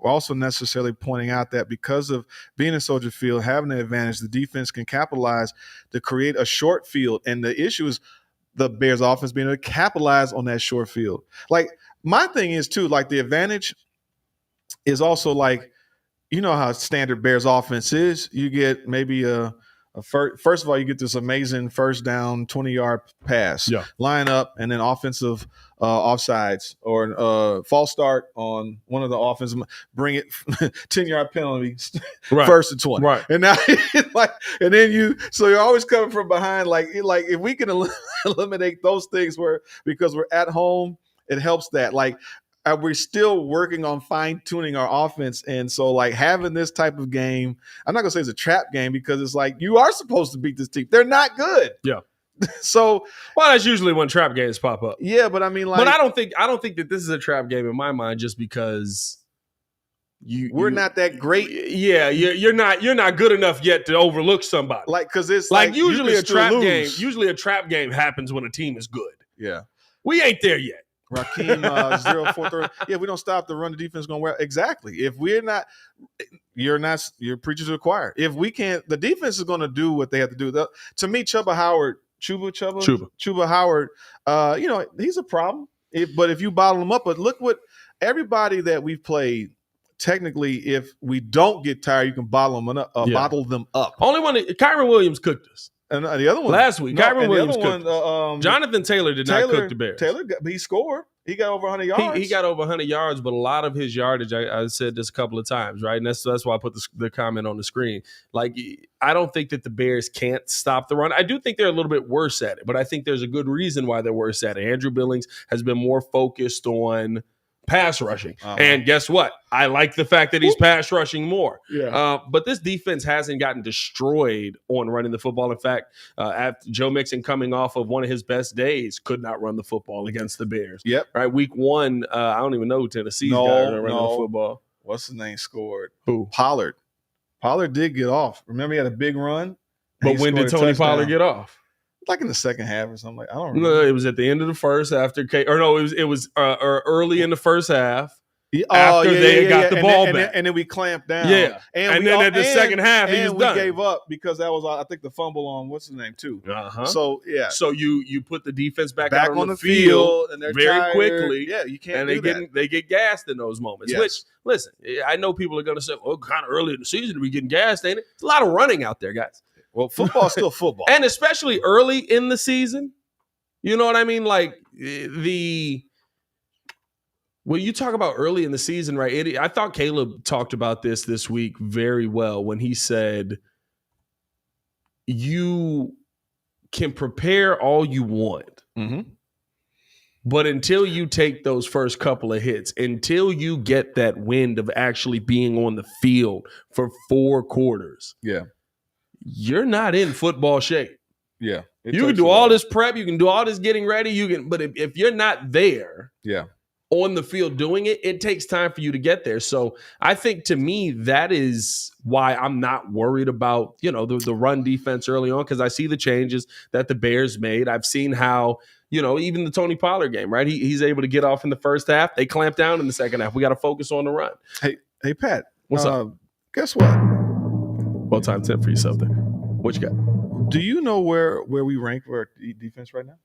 also necessarily pointing out that because of being in Soldier Field, having an advantage, the defense can capitalize to create a short field. And the issue is the Bears offense being able to capitalize on that short field. Like, my thing is too, like, the advantage is also like, how standard Bears offense is. You get maybe first of all, you get this amazing first down 20-yard pass, line up, and then offensive offsides or false start on one of the offensive, bring it 10-yard penalty, right. First and 20, right? And now and then so you're always coming from behind. Like if we can eliminate those things because we're at home, it helps that. Like, we're still working on fine-tuning our offense. And so, like, having this type of game, I'm not going to say it's a trap game, because it's like you are supposed to beat this team. They're not good. Yeah. So, well, that's usually when trap games pop up. Yeah, but I mean, like, but I don't think that this is a trap game in my mind, just because we're not that great. Yeah, you're not good enough yet to overlook somebody. Like, because it's like usually a trap game. Usually a trap game happens when a team is good. Yeah. We ain't there yet. Raheem 0-4-3. Yeah, we don't stop the run. The defense is going to wear. Exactly. If we're not, you're preaching to the choir. If we can't, the defense is going to do what they have to do. To me, Chuba Howard, he's a problem. But if you bottle him up, but look what everybody that we've played. Technically, if we don't get tired, you can bottle them up. Only one, Kyron Williams cooked us. And the other one last week, Kyron Williams cooked us. Jonathan Taylor did not cook the Bears. He scored. He got over 100 yards. He got over 100 yards, but a lot of his yardage, I said this a couple of times, right? And that's why I put the comment on the screen. Like, I don't think that the Bears can't stop the run. I do think they're a little bit worse at it, but I think there's a good reason why they're worse at it. Andrew Billings has been more focused on pass rushing. And guess what? I like the fact that he's pass rushing more. Yeah. But this defense hasn't gotten destroyed on running the football. In fact, after Joe Mixon coming off of one of his best days, could not run the football against the Bears. Yep. Right. Week 1, I don't even know who Tennessee's guy running the football. What's his name scored? Who? Pollard. Pollard did get off. Remember, he had a big run. But when did Tony Pollard get off? Like in the second half or something. I don't remember. No, it was at the end of the first after it was early in the first half. after they got the ball back. And then we clamped down. Yeah. And then at the second half, he was done. We gave up because that was, I think, the fumble on what's his name too. So yeah. So you put the defense back on the field and they're very tired. quickly. Yeah, you can't. And they get gassed in those moments. Yes. Which, listen, I know people are going to say, "Well, kind of early in the season to be getting gassed, ain't it?" It's a lot of running out there, guys. Well, football's still football, and especially early in the season. You know what I mean? Like when you talk about early in the season, right? I thought Caleb talked about this week very well when he said, you can prepare all you want, but until you take those first couple of hits, until you get that wind of actually being on the field for 4 quarters, you're not in football shape. Yeah. You can do all this prep, you can do all this getting ready, but if you're not there, on the field doing it, it takes time for you to get there. So I think, to me, that is why I'm not worried about, the run defense early on, because I see the changes that the Bears made. I've seen how, even the Tony Pollard game, right? He's able to get off in the first half. They clamp down in the second half. We got to focus on the run. Hey, Pat. What's up? Guess what? Well, time 10 for yourself there. What you got? Do you know where we rank for our defense right now?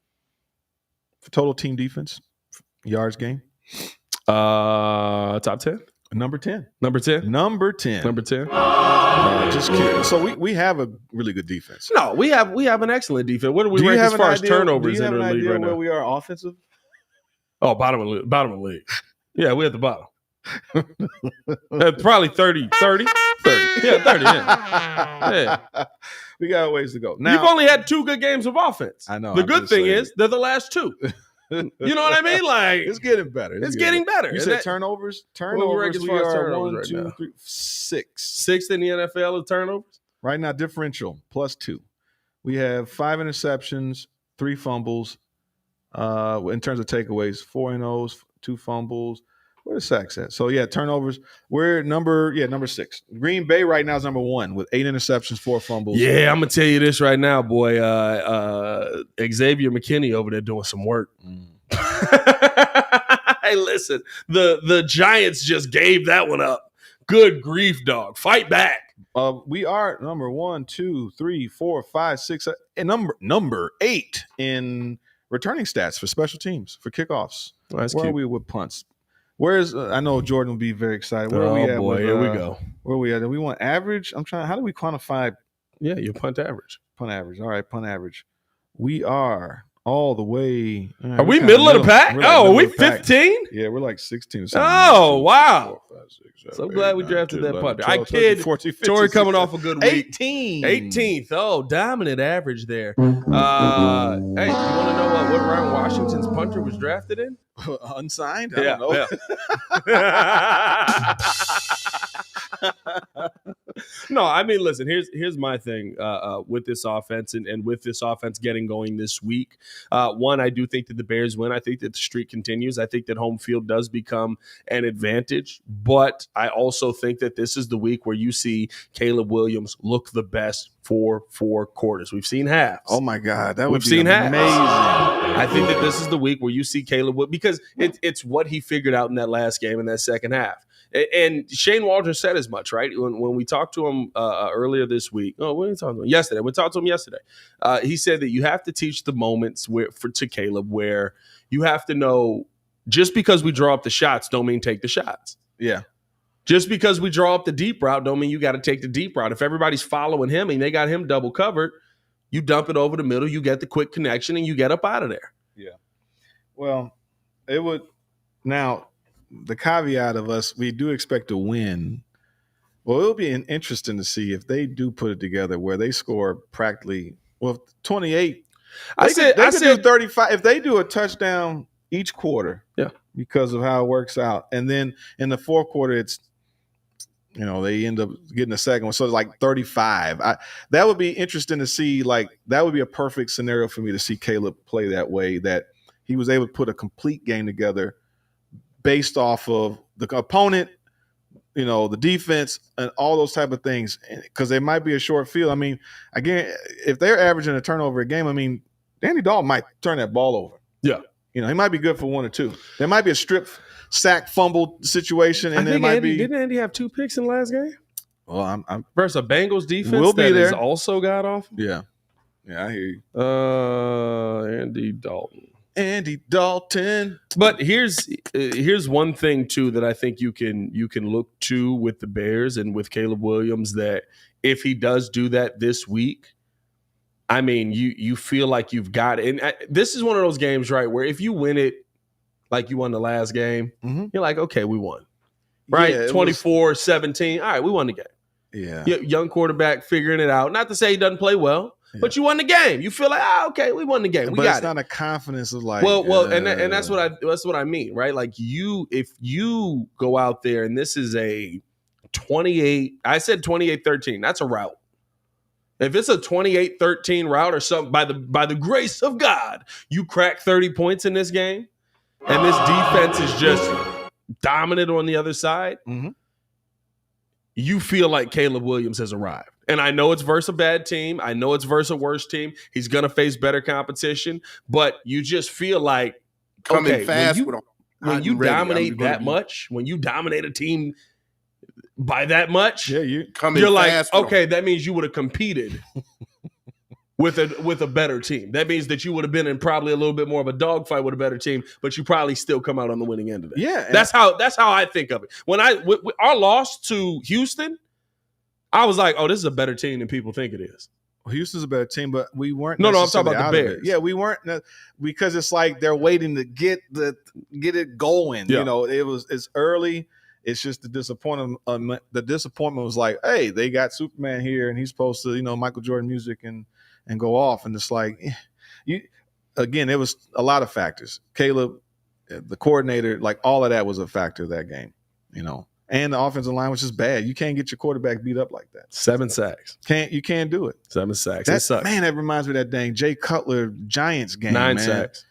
For total team defense, yards game? Top 10? Number 10. Number 10? Number 10. Number 10? Just kidding. So we have a really good defense. No, we have an excellent defense. What do we rank as far as turnovers in the league right now? Where we are offensive? Oh, bottom of the league. Yeah, we're at the bottom. Probably 30. Yeah, 30, yeah. We got a ways to go. Now, you've only had 2 good games of offense. I know. The good thing is they're the last 2. You know what I mean? Like, it's getting better. It's getting better. You said turnovers? Turnovers, we are 1, 2, 3, 6. 6th in the NFL of turnovers? Right now, differential, +2. We have 5 interceptions, 3 fumbles. In terms of takeaways, 4 NOs, 2 fumbles. Where the sacks at? So, turnovers. We're number 6. Green Bay right now is number 1 with 8 interceptions, 4 fumbles. Yeah, I'm going to tell you this right now, boy. Xavier McKinney over there doing some work. Hey, listen, the Giants just gave that one up. Good grief, dog. Fight back. We are number 1, 2, 3, 4, 5, 6, and number 8 in returning stats for special teams, for kickoffs. Oh, that's Where cute. are we with punts? Where's I know Jordan will be very excited. Where are we at? Boy, here we go. Where are we at? Do we want average? How do we quantify? Yeah, your punt average. Punt average. All right, punt average. We are all the way. Are we middle of the pack? Are we 15? Yeah, we're like 16 or something. Oh, wow. 4, 5, 6, 7, so glad we drafted that punter. 12, 13, 14, 15, Torrey coming off a good week. 18th. Oh, dominant average there. Hey, you want to know what round Washington's punter was drafted in? Unsigned? I don't know. Yeah. No, I mean, listen, here's my thing with this offense and with this offense getting going this week. One, I do think that the Bears win. I think that the streak continues. I think that home field does become an advantage. But I also think that this is the week where you see Caleb Williams look the best for 4 quarters. We've seen halves. Oh, my God. That would be amazing. Halves. I think that this is the week where you see Caleb, because it's what he figured out in that last game in that second half. And Shane Waldron said as much, right? When we talked to him earlier this week. Oh, when did we talk to him? Yesterday. We talked to him yesterday. He said that you have to teach the moments to Caleb where you have to know, just because we draw up the shots don't mean take the shots. Yeah. Just because we draw up the deep route don't mean you got to take the deep route. If everybody's following him and they got him double covered, you dump it over the middle, you get the quick connection, and you get up out of there. Yeah. Well, it would now. The caveat of us, we do expect to win. Well, it'll be interesting to see if they do put it together where they score practically 28. I said 35. If they do a touchdown each quarter, because of how it works out, and then in the 4th quarter, it's they end up getting a second one, so it's like 35. That would be interesting to see. Like, that would be a perfect scenario for me to see Caleb play that way. That he was able to put a complete game together, based off of the opponent, the defense, and all those type of things, because they might be a short field. I mean, again, if they're averaging a turnover a game, I mean, Danny Dalton might turn that ball over. Yeah. He might be good for 1 or 2. There might be a strip sack fumble situation, and it might be. Didn't Andy have 2 picks in the last game? Well, I'm versus a Bengals defense we'll be that there. is also god awful. Yeah, I hear you. Andy Dalton. But here's one thing too that I think you can look to with the Bears and with Caleb Williams, that if he does do that this week, I mean, you feel like you've got it. And this is one of those games, right, where if you win it like you won the last game, you're like, okay, we won. Right? Yeah, 24-17. All right, we won the game. Yeah. Young quarterback figuring it out. Not to say he doesn't play well, but you won the game. You feel like, okay, we won the game. We got it. But it's not a confidence of like. Well, and that's what I mean, right? Like if you go out there and this is a 28, I said 28-13. That's a route. If it's a 28-13 route or something, by the grace of God, you crack 30 points in this game, and this defense is just dominant on the other side. You feel like Caleb Williams has arrived. And I know it's versus a bad team. I know it's versus a worse team. He's going to face better competition. But you just feel like, coming fast when you dominate that much, when you dominate a team by that much, you're like, okay, that means you would have competed with a better team. That means that you would have been in probably a little bit more of a dogfight with a better team, but you probably still come out on the winning end of that. Yeah, that's how I think of it. When our loss to Houston, I was like, oh, this is a better team than people think it is. Well, Houston's a better team, but we weren't. No, I'm talking about the Bears. Yeah, we weren't, because it's like they're waiting to get it going. Yeah. You know, it's early. It's just the disappointment. The disappointment was like, hey, they got Superman here, and he's supposed to, Michael Jordan music and go off, and it's like, again, it was a lot of factors. Caleb, the coordinator, like all of that was a factor of that game, and the offensive line was just bad. You can't get your quarterback beat up like that. 7 sacks. You can't do it. 7 sacks. That sucks. Man, that reminds me of that dang Jay Cutler Giants game. 9 man. sacks.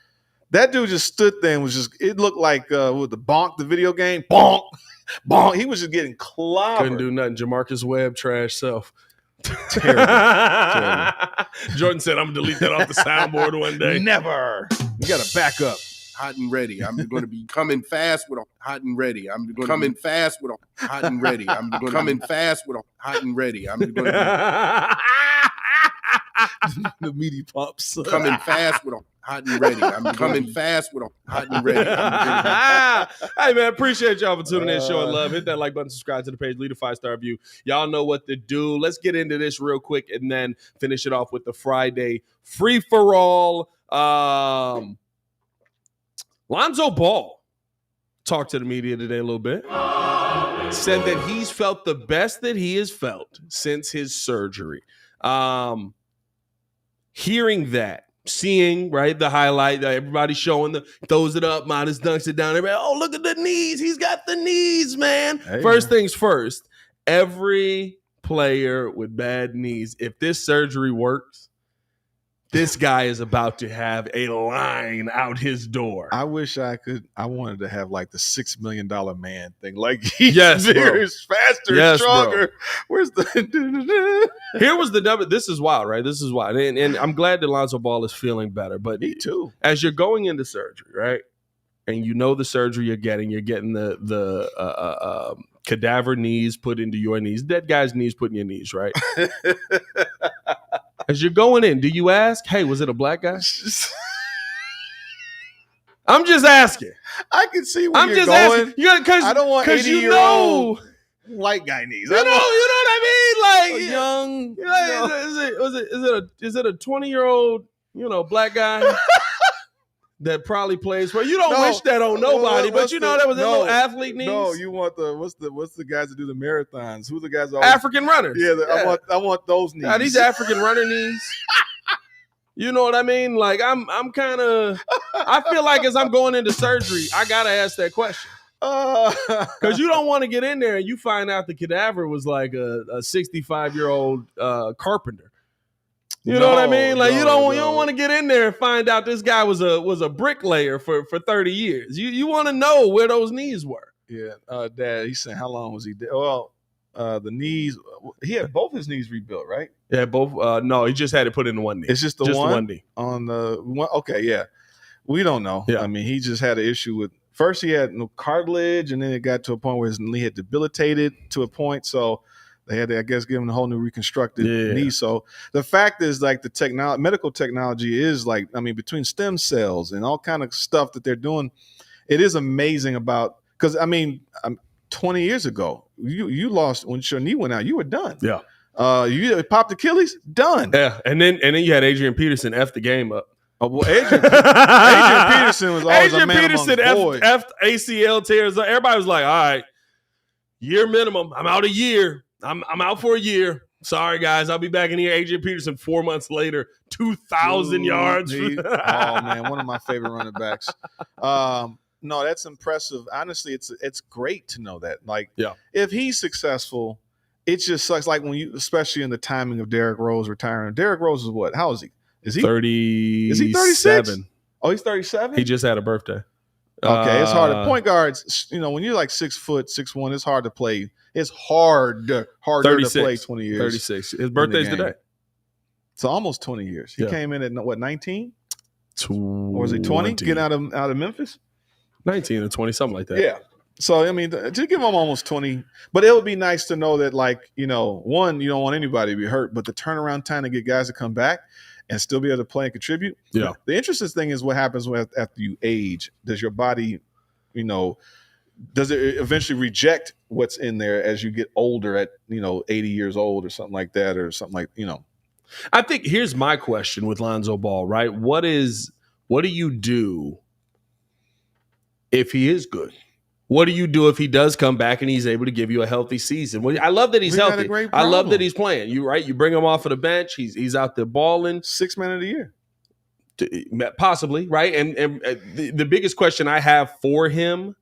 That dude just stood there and was just, it looked like with the Bonk, the video game, bonk, bonk. He was just getting clobbered. Couldn't do nothing. Jamarcus Webb, trash self. Terrible. Jordan said, I'm going to delete that off the soundboard one day. Never. You got to back up. Hot and ready. I'm going to be coming fast with a hot and ready. I'm going to coming fast with a hot and ready. I'm going to coming fast with a hot and ready. I'm going to the meaty pops. Coming fast with a hot and ready. I'm coming fast with a hot and ready. Hey, man, appreciate y'all for tuning in, showing love. Hit that like button, subscribe to the page, leave a 5-star review. Y'all know what to do. Let's get into this real quick and then finish it off with the Friday free-for-all. Lonzo Ball talked to the media today a little bit. Said that he's felt the best that he has felt since his surgery. Hearing that, seeing, right, the highlight, everybody showing throws it up, Midas dunks it down. Everybody, oh, look at the knees. He's got the knees, man. Hey, first things first, every player with bad knees, if this surgery works, this guy is about to have a line out his door. I wish I wanted to have like the $6 million man thing. Like he's bigger, faster, stronger. Bro. Where's the Here was the number. This is wild, right? This is wild. And I'm glad that Lonzo Ball is feeling better. But me too. As you're going into surgery, right? And the surgery you're getting the cadaver knees put into your knees, dead guy's knees put in your knees, right? As you're going in, do you ask, hey, was it a black guy? I'm just asking. I can see where you're going. I don't want 80-year-old white guy knees. You know what I mean? Like young. Is it a 20-year-old, black guy that probably plays for you? Don't wish that on nobody, but that was a little athlete knees. No, you want what's the guys that do the marathons? Who the guys are? African runners. Yeah, I want those knees. Now, these African runner knees. You know what I mean? Like I'm kind of. I feel like as I'm going into surgery, I gotta ask that question because you don't want to get in there and you find out the cadaver was like a 65-year-old carpenter. You know what I mean? Like you don't want to get in there and find out this guy was a bricklayer for 30 years. You want to know where those knees were. Yeah, Dad. He said, how long was he dead? Well, the knees. He had both his knees rebuilt, right? Yeah, both. No, he just had it put in one knee. It's just one knee on the one. Okay, yeah. We don't know. Yeah. I mean, he just had an issue with First, he had no cartilage, and then it got to a point where his knee had debilitated to a point. So they had to, I guess, give him a whole new reconstructed knee. So the fact is, like, the medical technology is like, I mean, between stem cells and all kind of stuff that they're doing, it is amazing about, because I mean, 20 years ago, you lost when your knee went out, you were done. Yeah. You popped Achilles, done. Yeah, and then you had Adrian Peterson F the game up. Oh, well, Adrian Peterson was always a man among boys. F ACL tears. Everybody was like, all right, year minimum. I'm out a year. I'm out for a year. Sorry, guys. I'll be back in here. Adrian Peterson 4 months later, 2,000 yards. Oh, man, one of my favorite running backs. No, that's impressive. Honestly, it's great to know that. Like, if he's successful, it just sucks. Like when you, especially in the timing of Derrick Rose retiring. Derrick Rose is what? How is he? Is he 30? Is he 36? Oh, he's 37? He just had a birthday. Okay, it's hard. Point guards, when you're like 6 foot, 6'1", it's hard to play. It's harder to play 20 years. 36. His birthday's today. So almost 20 years. He came in at what, 19? Or was he 20? Getting out of Memphis? 19 or 20, something like that. Yeah. So, I mean, to give him almost 20, but it would be nice to know that, like, one, you don't want anybody to be hurt, but the turnaround time to get guys to come back and still be able to play and contribute. Yeah. The interesting thing is what happens after you age. Does your body, does it eventually reject what's in there as you get older at, 80 years old or something like that, or something like, I think here's my question with Lonzo Ball, right? What do you do if he is good? What do you do if he does come back and he's able to give you a healthy season? Well, I love that he's healthy. I love that he's playing. You bring him off of the bench. He's out there balling. 6 man of the year. Possibly, right? And the biggest question I have for him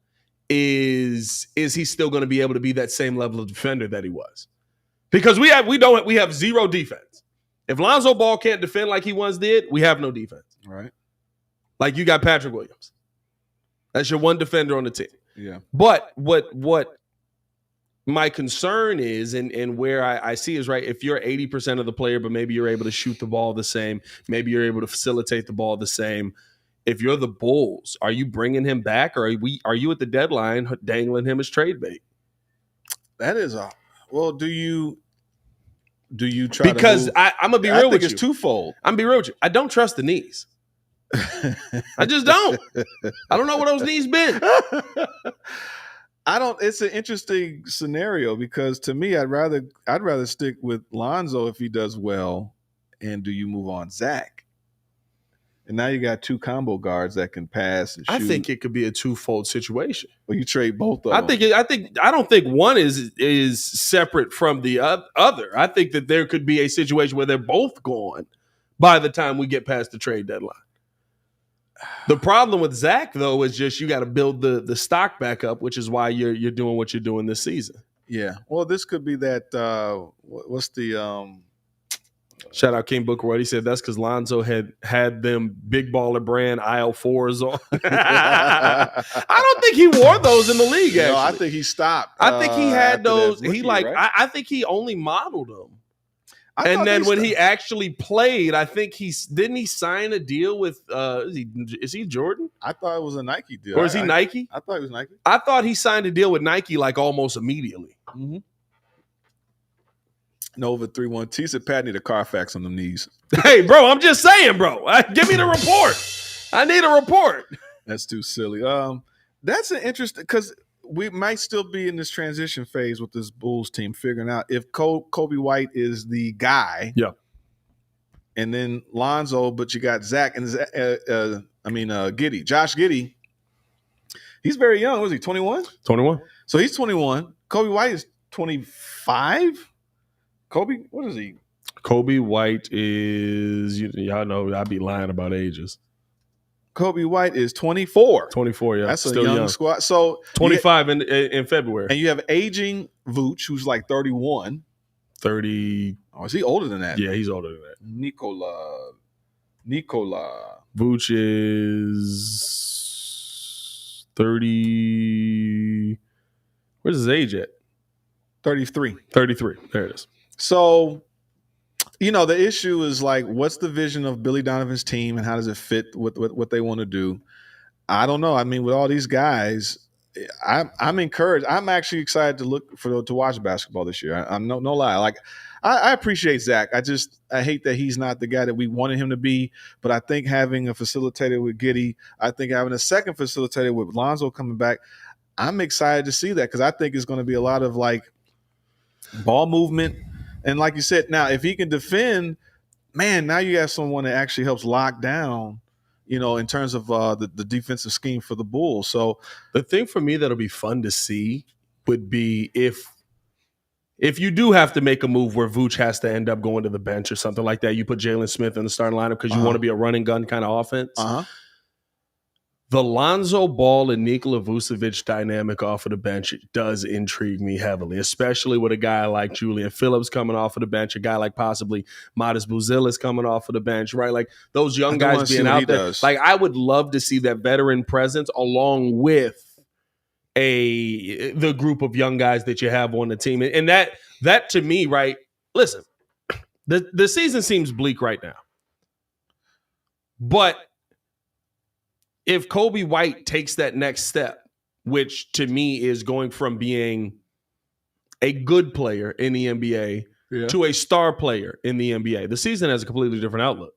is he still going to be able to be that same level of defender that he was? Because we have zero defense. If Lonzo Ball can't defend like he once did, we have no defense. Right. Like you got Patrick Williams. That's your one defender on the team. Yeah. But what my concern is, and where I see is, right, if you're 80% of the player, but maybe you're able to shoot the ball the same, maybe you're able to facilitate the ball the same. If you're the Bulls, are you bringing him back, or are you at the deadline dangling him as trade bait? That is do you try because to I'm gonna be real with you. It's twofold. I'm gonna be real with you. I don't trust the knees. I just don't. I don't know where those knees been. It's an interesting scenario because to me, I'd rather stick with Lonzo if he does well. And do you move on Zach? And now you got two combo guards that can pass and shoot. I think it could be a twofold situation. Well, you trade both of them. I don't think one is separate from the other. I think that there could be a situation where they're both gone by the time we get past the trade deadline. The problem with Zach, though, is just you got to build the stock back up, which is why you're doing what you're doing this season. Yeah. Well, this could be that. What's the shout out King Booker? What he said, that's because Lonzo had them big baller brand IL4s on. I don't think he wore those in the league. Actually, no, I think he stopped. I think he had those. Rookie, right? I think he only modeled them. And then when he actually played, I think didn't he sign a deal with is he Jordan? I thought it was a Nike deal. Or is he Nike? I thought it was Nike. I thought he signed a deal with Nike like almost immediately. Mm-hmm. Nova 3-1. T said Pat need a Carfax on them knees. Hey, bro, I'm just saying, bro. Give me the report. I need a report. That's too silly. That's an interesting because we might still be in this transition phase with this Bulls team, figuring out if Kobe White is the guy. Yeah. And then Lonzo, but you got Zach and Giddey. Josh Giddey. He's very young. Was he 21? 21. So he's 21. Kobe White is 25. Kobe, what is he? Kobe White is, y'all know I'd be lying about ages. Kobe White is 24. 24, yeah. That's still a young squad. So 25 in February. And you have aging Vooch, who's like 31. 30. Oh, is he older than that? Yeah, he's older than that. Nikola. Vooch is 30. Where's his age at? 33. 33. There it is. So, the issue is like, what's the vision of Billy Donovan's team and how does it fit with what they want to do? I don't know. I mean, with all these guys, I'm encouraged. I'm actually excited to watch basketball this year. I'm no lie. Like I appreciate Zach. I hate that he's not the guy that we wanted him to be. But I think having a facilitator with Giddey, I think having a second facilitator with Lonzo coming back, I'm excited to see that because I think it's going to be a lot of like ball movement. And like you said, now if he can defend, man, now you have someone that actually helps lock down, in terms of the defensive scheme for the Bulls. So the thing for me that'll be fun to see would be if you do have to make a move where Vooch has to end up going to the bench or something like that, you put Jalen Smith in the starting lineup because you want to be a running gun kind of offense. The Lonzo Ball and Nikola Vucevic dynamic off of the bench does intrigue me heavily, especially with a guy like Julian Phillips coming off of the bench, a guy like possibly Modest Buzelis coming off of the bench, right? Like those young guys being out there. Like I would love to see that veteran presence along with the group of young guys that you have on the team. And that to me, right? Listen, the season seems bleak right now. But if Kobe White takes that next step, which to me is going from being a good player in the NBA to a star player in the NBA, the season has a completely different outlook.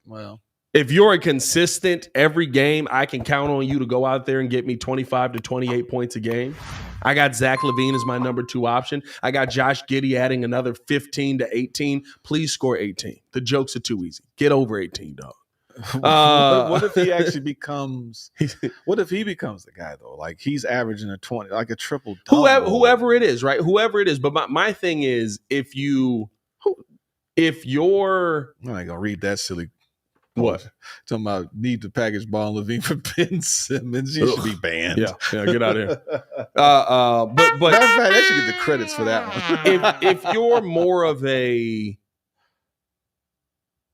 Well, if you're a consistent every game, I can count on you to go out there and get me 25 to 28 points a game. I got Zach LaVine as my number 2 option. I got Josh Giddey adding another 15 to 18. Please score 18. The jokes are too easy. Get over 18, dog. What if he actually becomes? What if he becomes the guy though? Like he's averaging a 20, like a triple double. Whoever it is, right? Whoever it is. But my thing is, if you're, I'm not gonna read that silly. What? Talking about need to package Ball and LaVine for Ben Simmons. He should be banned. Yeah, get out of here. But matter of fact, they should get the credits for that one. if you're more of a,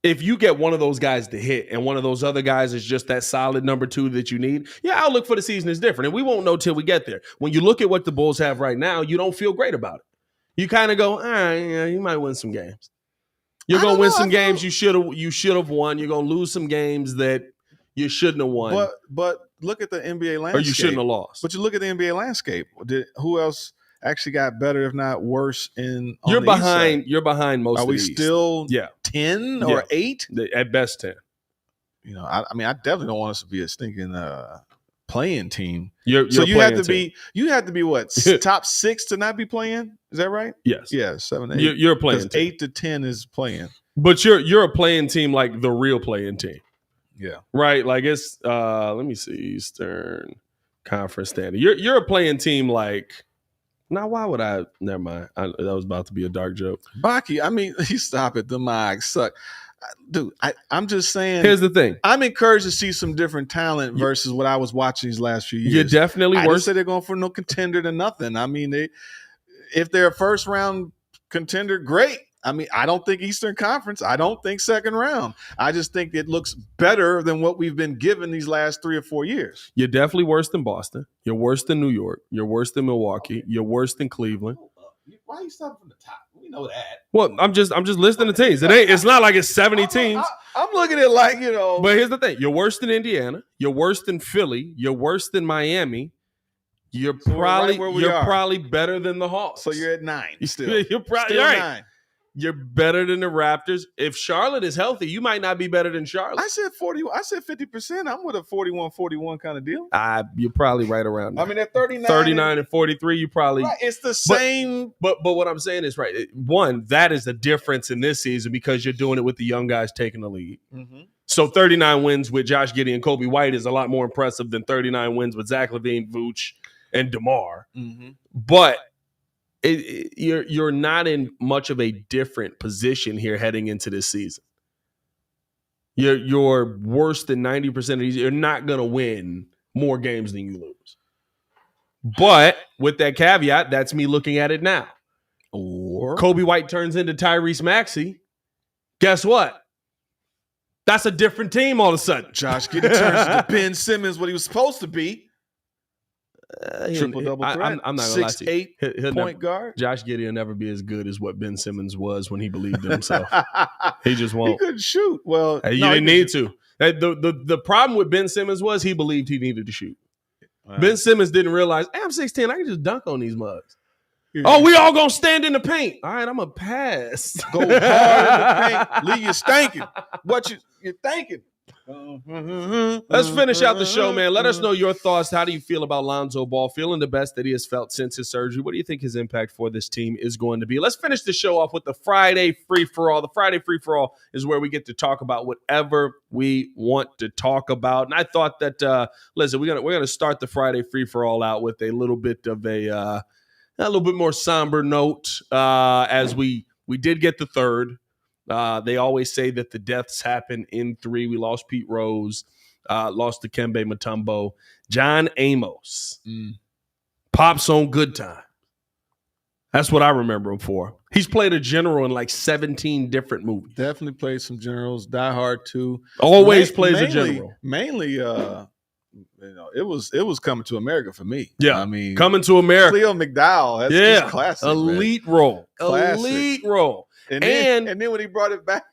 if you get one of those guys to hit and one of those other guys is just that solid number 2 that you need, outlook for the season is different. And we won't know till we get there. When you look at what the Bulls have right now, you don't feel great about it. You kind of go, you might win some games. You're going to win some games you should have won. You're going to lose some games that you shouldn't have won. But look at the NBA landscape. Or you shouldn't have lost. But you look at the NBA landscape. Who else actually got better, if not worse, you're behind most of the East. Are we still 10 or 8? At best 10. I mean, I definitely don't want us to be a stinking playing team. You have to be what, top 6 to not be playing? Is that right? Yes. Yeah, 7, 8. You're a playing team. 8 to 10 is playing. But you're a playing team like the real playing team. Yeah. Right? Like it's let me see, Eastern Conference standing. You're a playing team like. Now, why would I? Never mind. That was about to be a dark joke. Baki, I mean, you stop it. The mics suck. Dude, I'm just saying. Here's the thing. I'm encouraged to see some different talent versus what I was watching these last few years. You're definitely I worse. didn't say they're going for no contender to nothing. I mean, if they're a first round contender, great. I mean, I don't think Eastern Conference. I don't think second round. I just think it looks better than what we've been given these last 3 or 4 years. You're definitely worse than Boston. You're worse than New York. You're worse than Milwaukee. You're worse than Cleveland. Why are you starting from the top? We know that. Well, I'm just listing the teams. It's not like it's 70 teams. I'm looking at it like, But here's the thing. You're worse than Indiana. You're worse than Philly. You're worse than Miami. You're probably better than the Hawks. So you're at 9 still. You're probably still right. 9. You're better than the Raptors. If Charlotte is healthy, you might not be better than Charlotte. I said 40. I said 50%. I'm with a 41-41 kind of deal. You're probably right around there. I mean, at 39 and 43, you probably. Right, it's the same. But what I'm saying is, right, one, that is the difference in this season because you're doing it with the young guys taking the lead. Mm-hmm. So 39 wins with Josh Giddey and Kobe White is a lot more impressive than 39 wins with Zach LaVine, Vooch, and DeMar. Mm-hmm. But you're not in much of a different position here heading into this season. You're worse than 90% of these. You're not going to win more games than you lose. But with that caveat, that's me looking at it now. Or Kobe White turns into Tyrese Maxey. Guess what? That's a different team all of a sudden. Josh Giddey turns into Ben Simmons, what he was supposed to be. Triple-double threat. I'm not going to lie to you. Point guard. Josh Giddey will never be as good as what Ben Simmons was when he believed in himself. He just won't. He couldn't shoot. Well, you didn't need to. The problem with Ben Simmons was he believed he needed to shoot. Wow. Ben Simmons didn't realize, hey, I'm 6'10", I can just dunk on these mugs. Oh, we all gonna stand in the paint. All right, I'm gonna pass. Go hard in the paint. Leave you stinking. What you're thinking? Let's finish out the show, man. Let us know your thoughts. How do you feel about Lonzo Ball? Feeling the best that he has felt since his surgery. What do you think his impact for this team is going to be? Let's finish the show off with the Friday free-for-all. The Friday free-for-all is where we get to talk about whatever we want to talk about. And I thought that, listen, we're gonna start the Friday free-for-all out with a little bit of a little bit more somber note, as we did get the third. They always say that the deaths happen in three. We lost Pete Rose, lost to Dikembe Mutombo. John Amos pops on Good Time. That's what I remember him for. He's played a general in like 17 different movies. Definitely played some generals. Die Hard too. Always plays a general. Mainly, it was Coming to America for me. Yeah, I mean, Coming to America. Cleo McDowell. That's just classic. Elite role. Classic. Elite role. And then when he brought it back,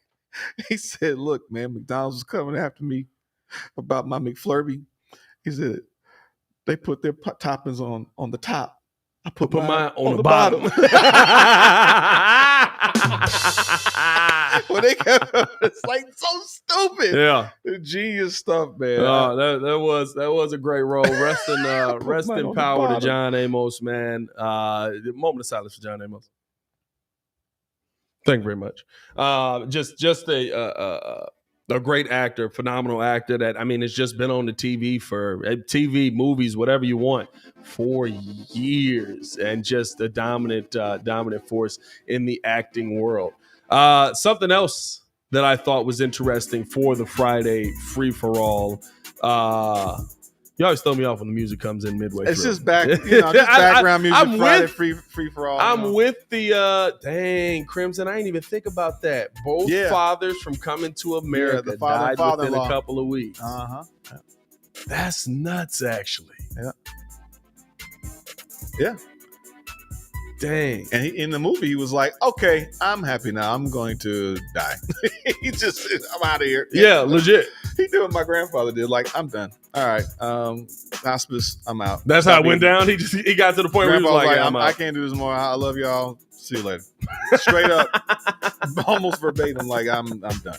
he said, "Look, man, McDonald's was coming after me about my McFlurby." He said they put their toppings on the top. I put mine on the bottom. Well, it's like so stupid. Yeah, genius stuff, man. That was a great role. Rest in power to John Amos, man. Moment of silence for John Amos. Thank you very much. Just a great actor, phenomenal actor that, I mean, it's just been on the TV, movies, whatever you want, for years, and just a dominant force in the acting world. Something else that I thought was interesting for the Friday free-for-all. You always throw me off when the music comes in midway. It's through. just background music. I'm Friday with, free for all. I'm with the dang Crimson. I didn't even think about that. Both fathers from Coming to America died within a couple of weeks. That's nuts, actually. Yeah. Dang. And in the movie, he was like, "Okay, I'm happy now. I'm going to die." He just said, "I'm out of here." Yeah, legit. He did what my grandfather did. Like, I'm done. All right, hospice. I'm out. That's how it went down. He got to the point where he was like, I can't do this more. I love y'all. See you later. Straight up, almost verbatim. Like, I'm done.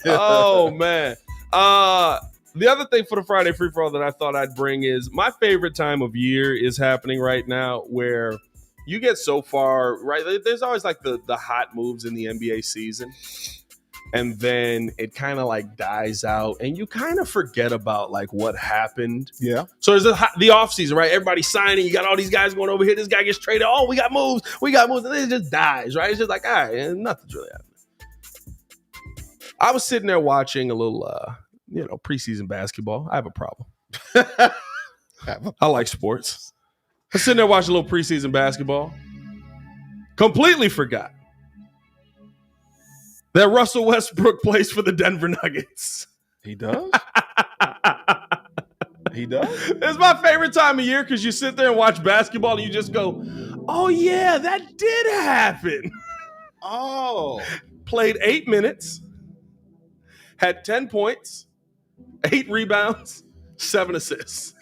Oh man. The other thing for the Friday free for all that I thought I'd bring is my favorite time of year is happening right now, where you get so far, right? There's always like the hot moves in the NBA season, and then it kind of like dies out, and you kind of forget about like what happened. Yeah. So there's the offseason, right? Everybody signing. You got all these guys going over here. This guy gets traded. Oh, we got moves. And then it just dies, right? It's just like, all right, and nothing's really happening. I was sitting there watching a little, preseason basketball. I have a problem. I like sports. I'm sitting there watching a little preseason basketball. Completely forgot that Russell Westbrook plays for the Denver Nuggets. He does? He does? It's my favorite time of year because you sit there and watch basketball and you just go, oh, yeah, that did happen. Oh. Played 8 minutes, had 10 points, 8 rebounds, 7 assists.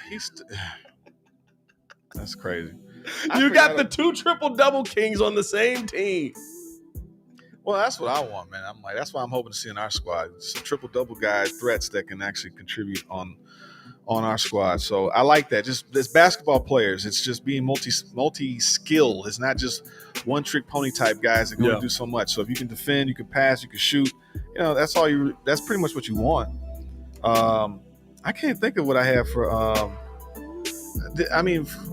That's crazy. You got the 2 triple-double kings on the same team. Well, that's what I want, man. I'm like, that's what I'm hoping to see in our squad. Some triple-double guy threats that can actually contribute on our squad. So I like that. Just as basketball players, it's just being multi-skill. It's not just one-trick pony type guys that go do so much. So if you can defend, you can pass, you can shoot, that's pretty much what you want. I can't think of what I have for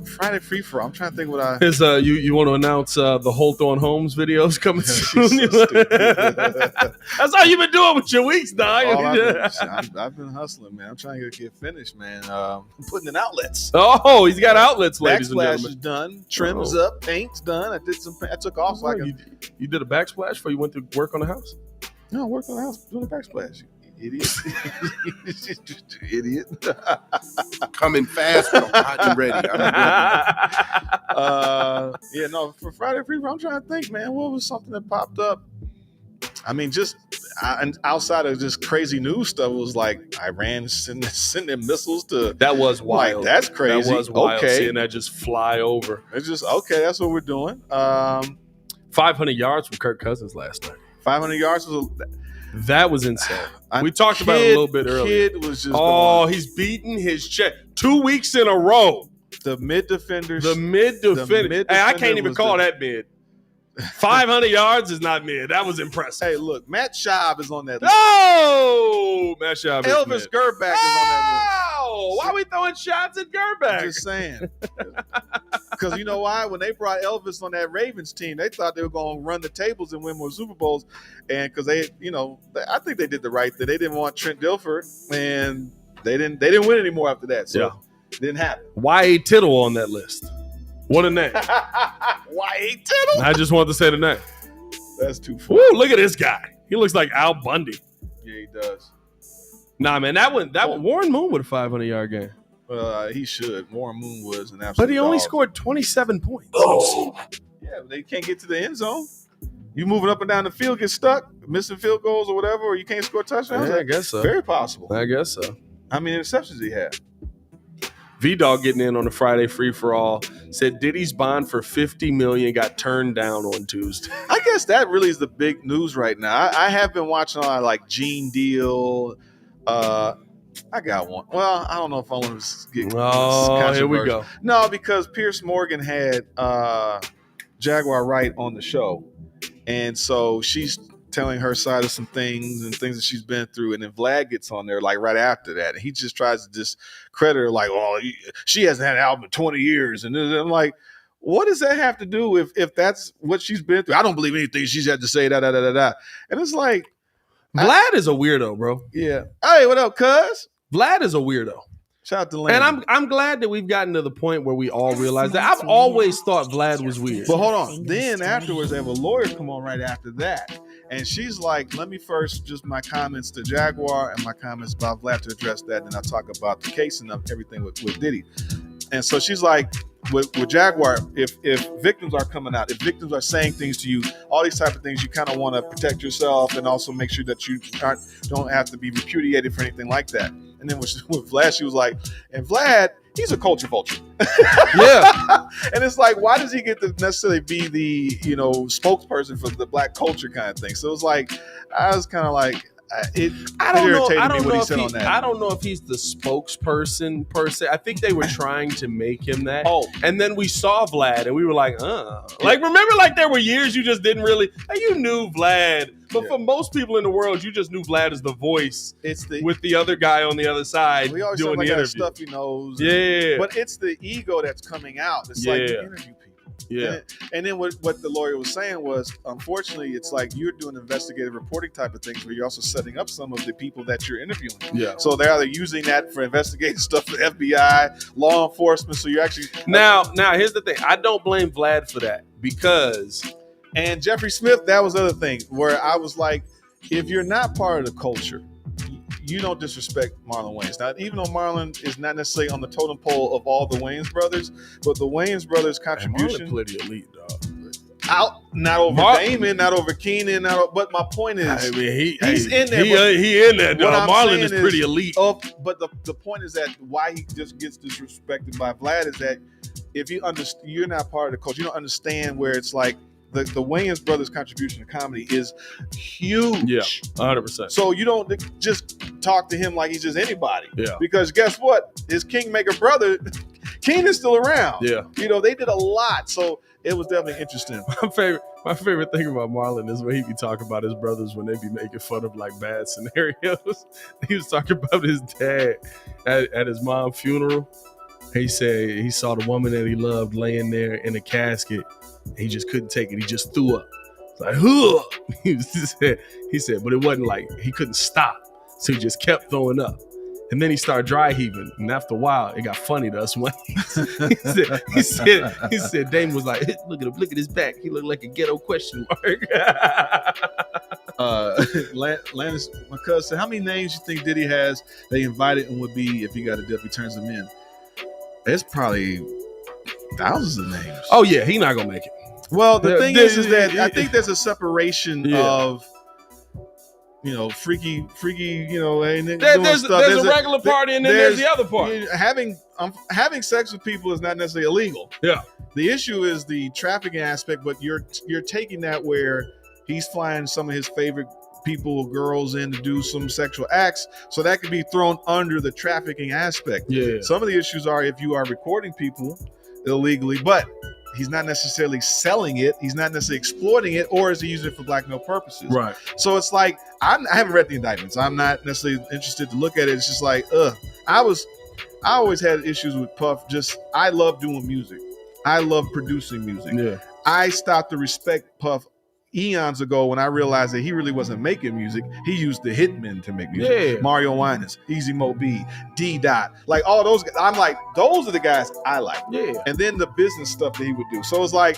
Friday free for all. I'm trying to think what I is. You want to announce the Hawthorne Holmes videos coming soon? So that's all you've been doing with your weeks, dog. I've been hustling, man. I'm trying to get finished, man. Putting in outlets. Oh, he's got outlets, ladies and Backsplash gentlemen. is done. Trim is up. Paint's done. I took off. You did a backsplash before you went to work on the house? No, I worked on the house doing a backsplash. Idiot. Idiot. Coming fast, but I'm hot and ready. For Friday free, I'm trying to think, man. What was something that popped up? I mean, and outside of just crazy news stuff, it was like Iran sending missiles to. That was wild. Like, that's crazy. That was wild. Okay. Seeing that just fly over. It's just okay. That's what we're doing. 500 yards from Kirk Cousins last night. 500 yards was. That was insane. We talked about it a little bit earlier. Kid was just. He's beating his chest 2 weeks in a row. The mid defenders. Hey, I can't even call that mid. 500 yards is not mid. That was impressive. Hey, look, Matt Schaub is on that list. Oh, Matt Schaub. Elvis Gerback is on that list. Why are we throwing shots at Gerback? I'm just saying. Because you know why? When they brought Elvis on that Ravens team, they thought they were going to run the tables and win more Super Bowls. And because they, I think they did the right thing. They didn't want Trent Dilfer, and they didn't win anymore after that. So it didn't happen. Y.A. Tittle on that list. What a name. Y.A. Tittle? I just wanted to say the name. That's too funny. Woo, look at this guy. He looks like Al Bundy. Yeah, he does. Nah, man, that one Warren Moon with a 500-yard game. He should. Warren Moon was an absolute But he only dog. scored 27 points. Yeah, but they can't get to the end zone. You moving up and down the field, get stuck, missing field goals or whatever, or you can't score touchdowns. Yeah, I guess so. Very possible. I guess so. How many interceptions he had? V-Dog getting in on the Friday free-for-all said Diddy's bond for $50 million got turned down on Tuesday. I guess that really is the big news right now. I have been watching a lot of like Gene Deal. I got one. Well, I don't know if I want to get. Oh, here we go. No, because Pierce Morgan had Jaguar Wright on the show, and so she's telling her side of some things and things that she's been through, and then Vlad gets on there like right after that, and he just tries to discredit her like, "Oh, she hasn't had an album in 20 years," and then I'm like, what does that have to do if that's what she's been through? I don't believe anything she's had to say. And it's like, Vlad is a weirdo, bro. Yeah. Hey, what up, cuz? Vlad is a weirdo. Shout out to Landon. And I'm glad that we've gotten to the point where we all realize that. I've always thought Vlad was weird. But hold on. Then afterwards, they have a lawyer come on right after that. And she's like, let me first just my comments to Jaguar and my comments about Vlad to address that. And I'll talk about the case and everything with Diddy. And so she's like, with Jaguar, if victims are coming out, if victims are saying things to you, all these type of things, you kind of want to protect yourself and also make sure that you don't have to be repudiated for anything like that. And then with Vlad, she was like, and Vlad, he's a culture vulture. Yeah. And it's like, why does he get to necessarily be the, spokesperson for the black culture kind of thing? So it was like, I was kind of like, I don't know if he's the spokesperson per se. I think they were trying to make him that. And then we saw Vlad and we were like, Like, remember, like there were years you just didn't really, you knew Vlad. But for most people in the world, you just knew Vlad as the voice with the other guy on the other side we always doing like the interview. Stuff he knows. Yeah. But it's the ego that's coming out. It's like you interview people. Yeah. And then what the lawyer was saying was, unfortunately, it's like you're doing investigative reporting type of things, but you're also setting up some of the people that you're interviewing. Yeah. So they're either using that for investigative stuff for FBI, law enforcement. So you're actually now here's the thing. I don't blame Vlad for that because. And Jeffrey Smith, that was the other thing where I was like, if you're not part of the culture, you don't disrespect Marlon Wayans. Now, even though Marlon is not necessarily on the totem pole of all the Wayans brothers, but the Wayans brothers' contribution. Marlon pretty elite, dog. Not over Damon, not over Keenan, but my point is, he's in there. He in there, dog. Marlon is pretty elite. But the point is that why he just gets disrespected by Vlad is that if you're not part of the culture, you don't understand where it's like, the Wayans brothers' contribution to comedy is huge. Yeah, 100%. So you don't just talk to him like he's just anybody. Yeah. Because guess what? His Kingmaker brother, Keenan's still around. Yeah. They did a lot. So it was definitely interesting. My favorite thing about Marlon is when he be talking about his brothers when they be making fun of like bad scenarios. He was talking about his dad at his mom's funeral. He said he saw the woman that he loved laying there in a casket. He just couldn't take it. He just threw up. It's like, huh. He said, but it wasn't like he couldn't stop. So he just kept throwing up. And then he started dry heaving. And after a while, it got funny to us when he said, Damon was like, look at his back. He looked like a ghetto question mark. Landis, my cousin said, how many names you think Diddy has they invited and would be if he got a deal if he turns them in? It's probably thousands of names. Oh yeah, he's not gonna make it. Well, the thing is that I think there's a separation of freaky, hey, nigga, There's a regular party and then there's the other party. Having sex with people is not necessarily illegal. Yeah. The issue is the trafficking aspect, but you're taking that where he's flying some of his favorite people, girls in to do some sexual acts, so that could be thrown under the trafficking aspect. Yeah. Some of the issues are if you are recording people illegally, but he's not necessarily selling it, he's not necessarily exploiting it, or is he using it for blackmail purposes? Right. So it's like I haven't read the indictments. I'm not necessarily interested to look at it. It's just like, I always had issues with Puff. I love doing music. I love producing music. Yeah. I stopped to respect Puff eons ago when I realized that he really wasn't making music. He used the hitmen to make music. Yeah. Mario Winans, Easy Mo B, D-Dot, like all those guys. I'm like, those are the guys I like. Yeah. And then the business stuff that he would do. So it's like,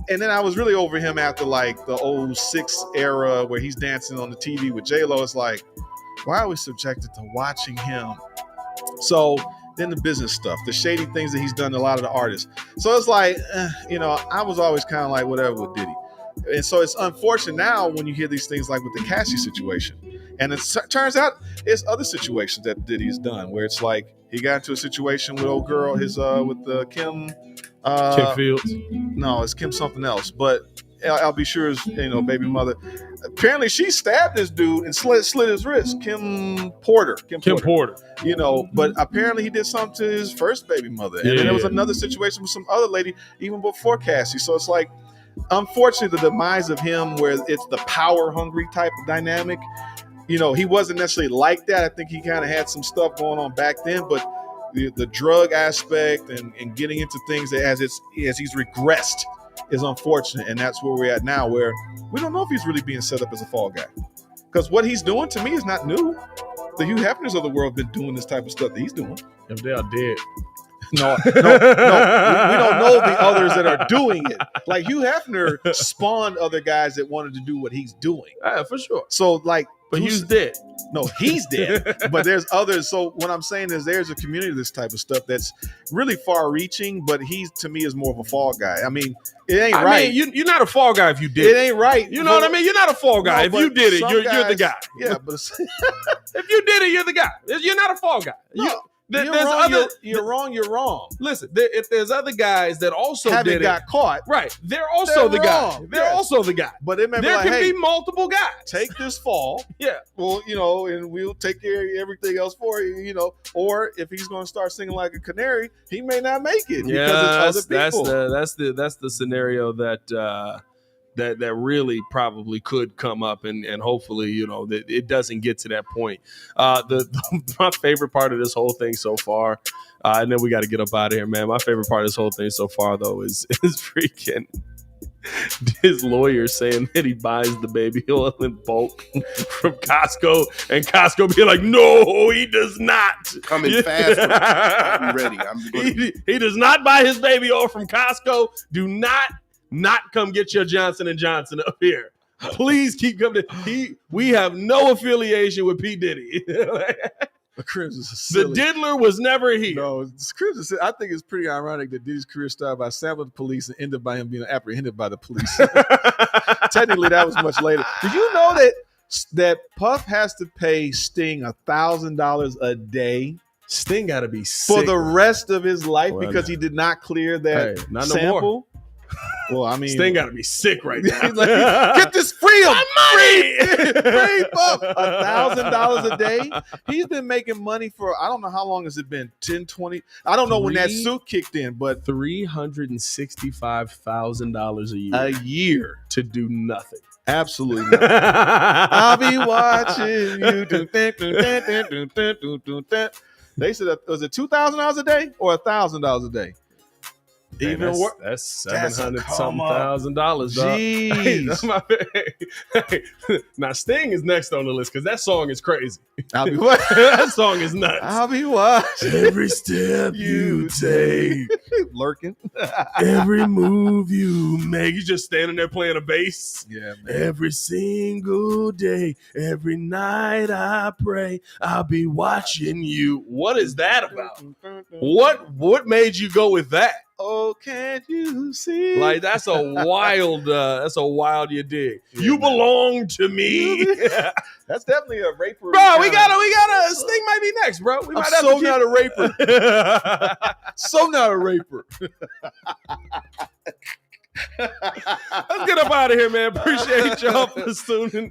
and then I was really over him after like the 06 era where he's dancing on the TV with J-Lo. It's like, why are we subjected to watching him? So then the business stuff, the shady things that he's done to a lot of the artists. So it's like, I was always kind of like whatever with Diddy. And so it's unfortunate now when you hear these things like with the Cassie situation. And it turns out it's other situations that Diddy has done where it's like he got into a situation with old girl, with Kim Fields. No, it's Kim something else. But I'll be sure his baby mother. Apparently she stabbed this dude and slit his wrist. Kim Porter. But apparently he did something to his first baby mother. And then there was another situation with some other lady even before Cassie. So it's like, unfortunately, the demise of him where it's the power hungry type of dynamic, he wasn't necessarily like that. I think he kind of had some stuff going on back then, but the drug aspect and getting into things that as he's regressed is unfortunate. And that's where we're at now, where we don't know if he's really being set up as a fall guy, because what he's doing to me is not new. The Hugh Hefners of the world have been doing this type of stuff that he's doing. If they are dead. No. We don't know the others that are doing it. Like Hugh Hefner spawned other guys that wanted to do what he's doing. For sure. So like, but he's dead. No, he's dead. But there's others. So what I'm saying is there's a community of this type of stuff that's really far reaching, but he to me is more of a fall guy. I mean, it ain't right. You're not a fall guy if you did it. It ain't right. You know what I mean? You're not a fall guy. If you did it, you're the guy. Yeah, but if you did it, you're the guy. You're not a fall guy. No. You're wrong. Listen, if there's other guys that also haven't got caught, right? They're also the guy. They're also the guy. But there can be multiple guys. Take this fall, Well, and we'll take care of everything else for you, Or if he's going to start singing like a canary, he may not make it because it's other people. That's the scenario that really probably could come up, and hopefully that it doesn't get to that point. My favorite part of this whole thing so far, and then we got to get up out of here, man. My favorite part of this whole thing so far though is freaking his lawyer saying that he buys the baby oil in bulk from Costco, and Costco being like, no, he does not. Coming fast, I'm ready. He does not buy his baby oil from Costco. Do not come get your Johnson & Johnson up here. Please keep coming. We have no affiliation with P. Diddy. The Crips is silly. The diddler was never here. No, the Crips is, I think it's pretty ironic that Diddy's career started by sampling the police and ended by him being apprehended by the police. Technically, that was much later. Did you know that Puff has to pay Sting $1,000 a day? Sting got to be sick for the rest of his life because he did not clear that not sample. No more. Well, I mean, Sting got to be sick right now. He's like, get this free him, money, free Puff. $1,000 a day. He's been making money for I don't know how long has it been, 10, 20. I don't know when that suit kicked in, but $365,000 a year. A year to do nothing. Absolutely nothing. I'll be watching you. They said, was it $2,000 a day or $1,000 a day? Man, even worse. That's $700,000, dog. Jeez. Now Sting is next on the list because that song is crazy. I'll be what? That song is nuts. I'll be watching every step you take, lurking. Every move you make. You just standing there playing a bass. Yeah, man. Every single day, every night I pray, I'll be watching you. What is that about? What made you go with that? Oh, can't you see? Like that's a wild you dig. Yeah, You man. belong to me. That's definitely a raper. Bro, we gotta Sting might be next, bro. We might have so to not a raper. So not a raper. Let's get up out of here, man. Appreciate y'all for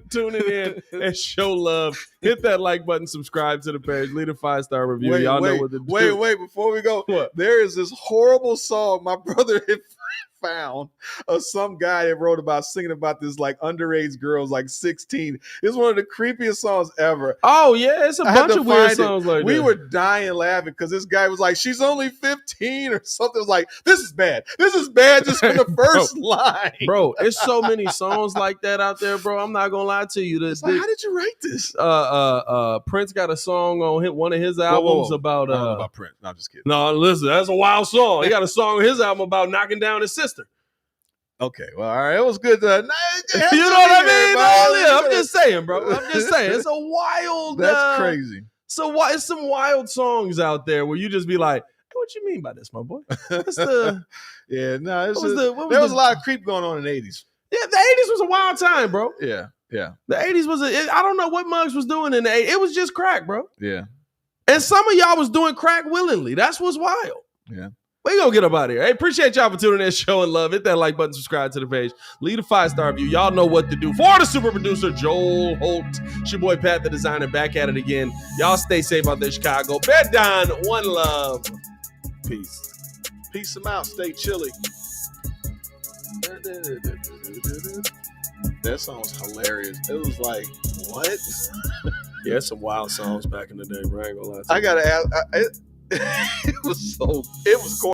tuning in and show love. Hit that like button, subscribe to the page, leave a 5-star review. Y'all know what to do. Wait, before we go, What? there is this horrible song my brother had found of some guy that wrote about singing about this like underage girls, like 16. It's one of the creepiest songs ever. Oh yeah, it's a I had bunch to of weird find it. songs like We that. were dying laughing because this guy was like, she's only 15 or something. It was like, this is bad. This is bad just from the first line. Bro, it's so many songs like that out there, bro. I'm not gonna lie to you. It's like, how did you write this? Prince got a song on one of his albums about I don't know about Prince. No, I'm just kidding. No, listen, that's a wild song. He got a song on his album about knocking down his sister. Okay, well, all right. It was good. You know what I mean? No, I'm just saying, bro. I'm just saying. It's a wild. That's crazy. So it's some wild songs out there where you just be like, hey, "What you mean by this, my boy?" What's the? Yeah, no. There was a lot of creep going on in the 80s. Yeah, the 80s was a wild time, bro. Yeah. The 80s was I don't know what Muggs was doing in the 80s. It was just crack, bro. Yeah. And some of y'all was doing crack willingly. That's what's wild. Yeah. We gonna get up out of here. Hey, appreciate y'all for tuning in, showing love. Hit that like button, subscribe to the page. Leave a 5-star review. Y'all know what to do. For the super producer, Joel Holt. It's your boy, Pat, the designer, back at it again. Y'all stay safe out there, Chicago. Bed down. One love. Peace. Peace them out. Stay chilly. That song was hilarious. It was like, what? Yeah, some wild songs back in the day, bro. I ain't gonna lie to you. I gotta ask. It was corny.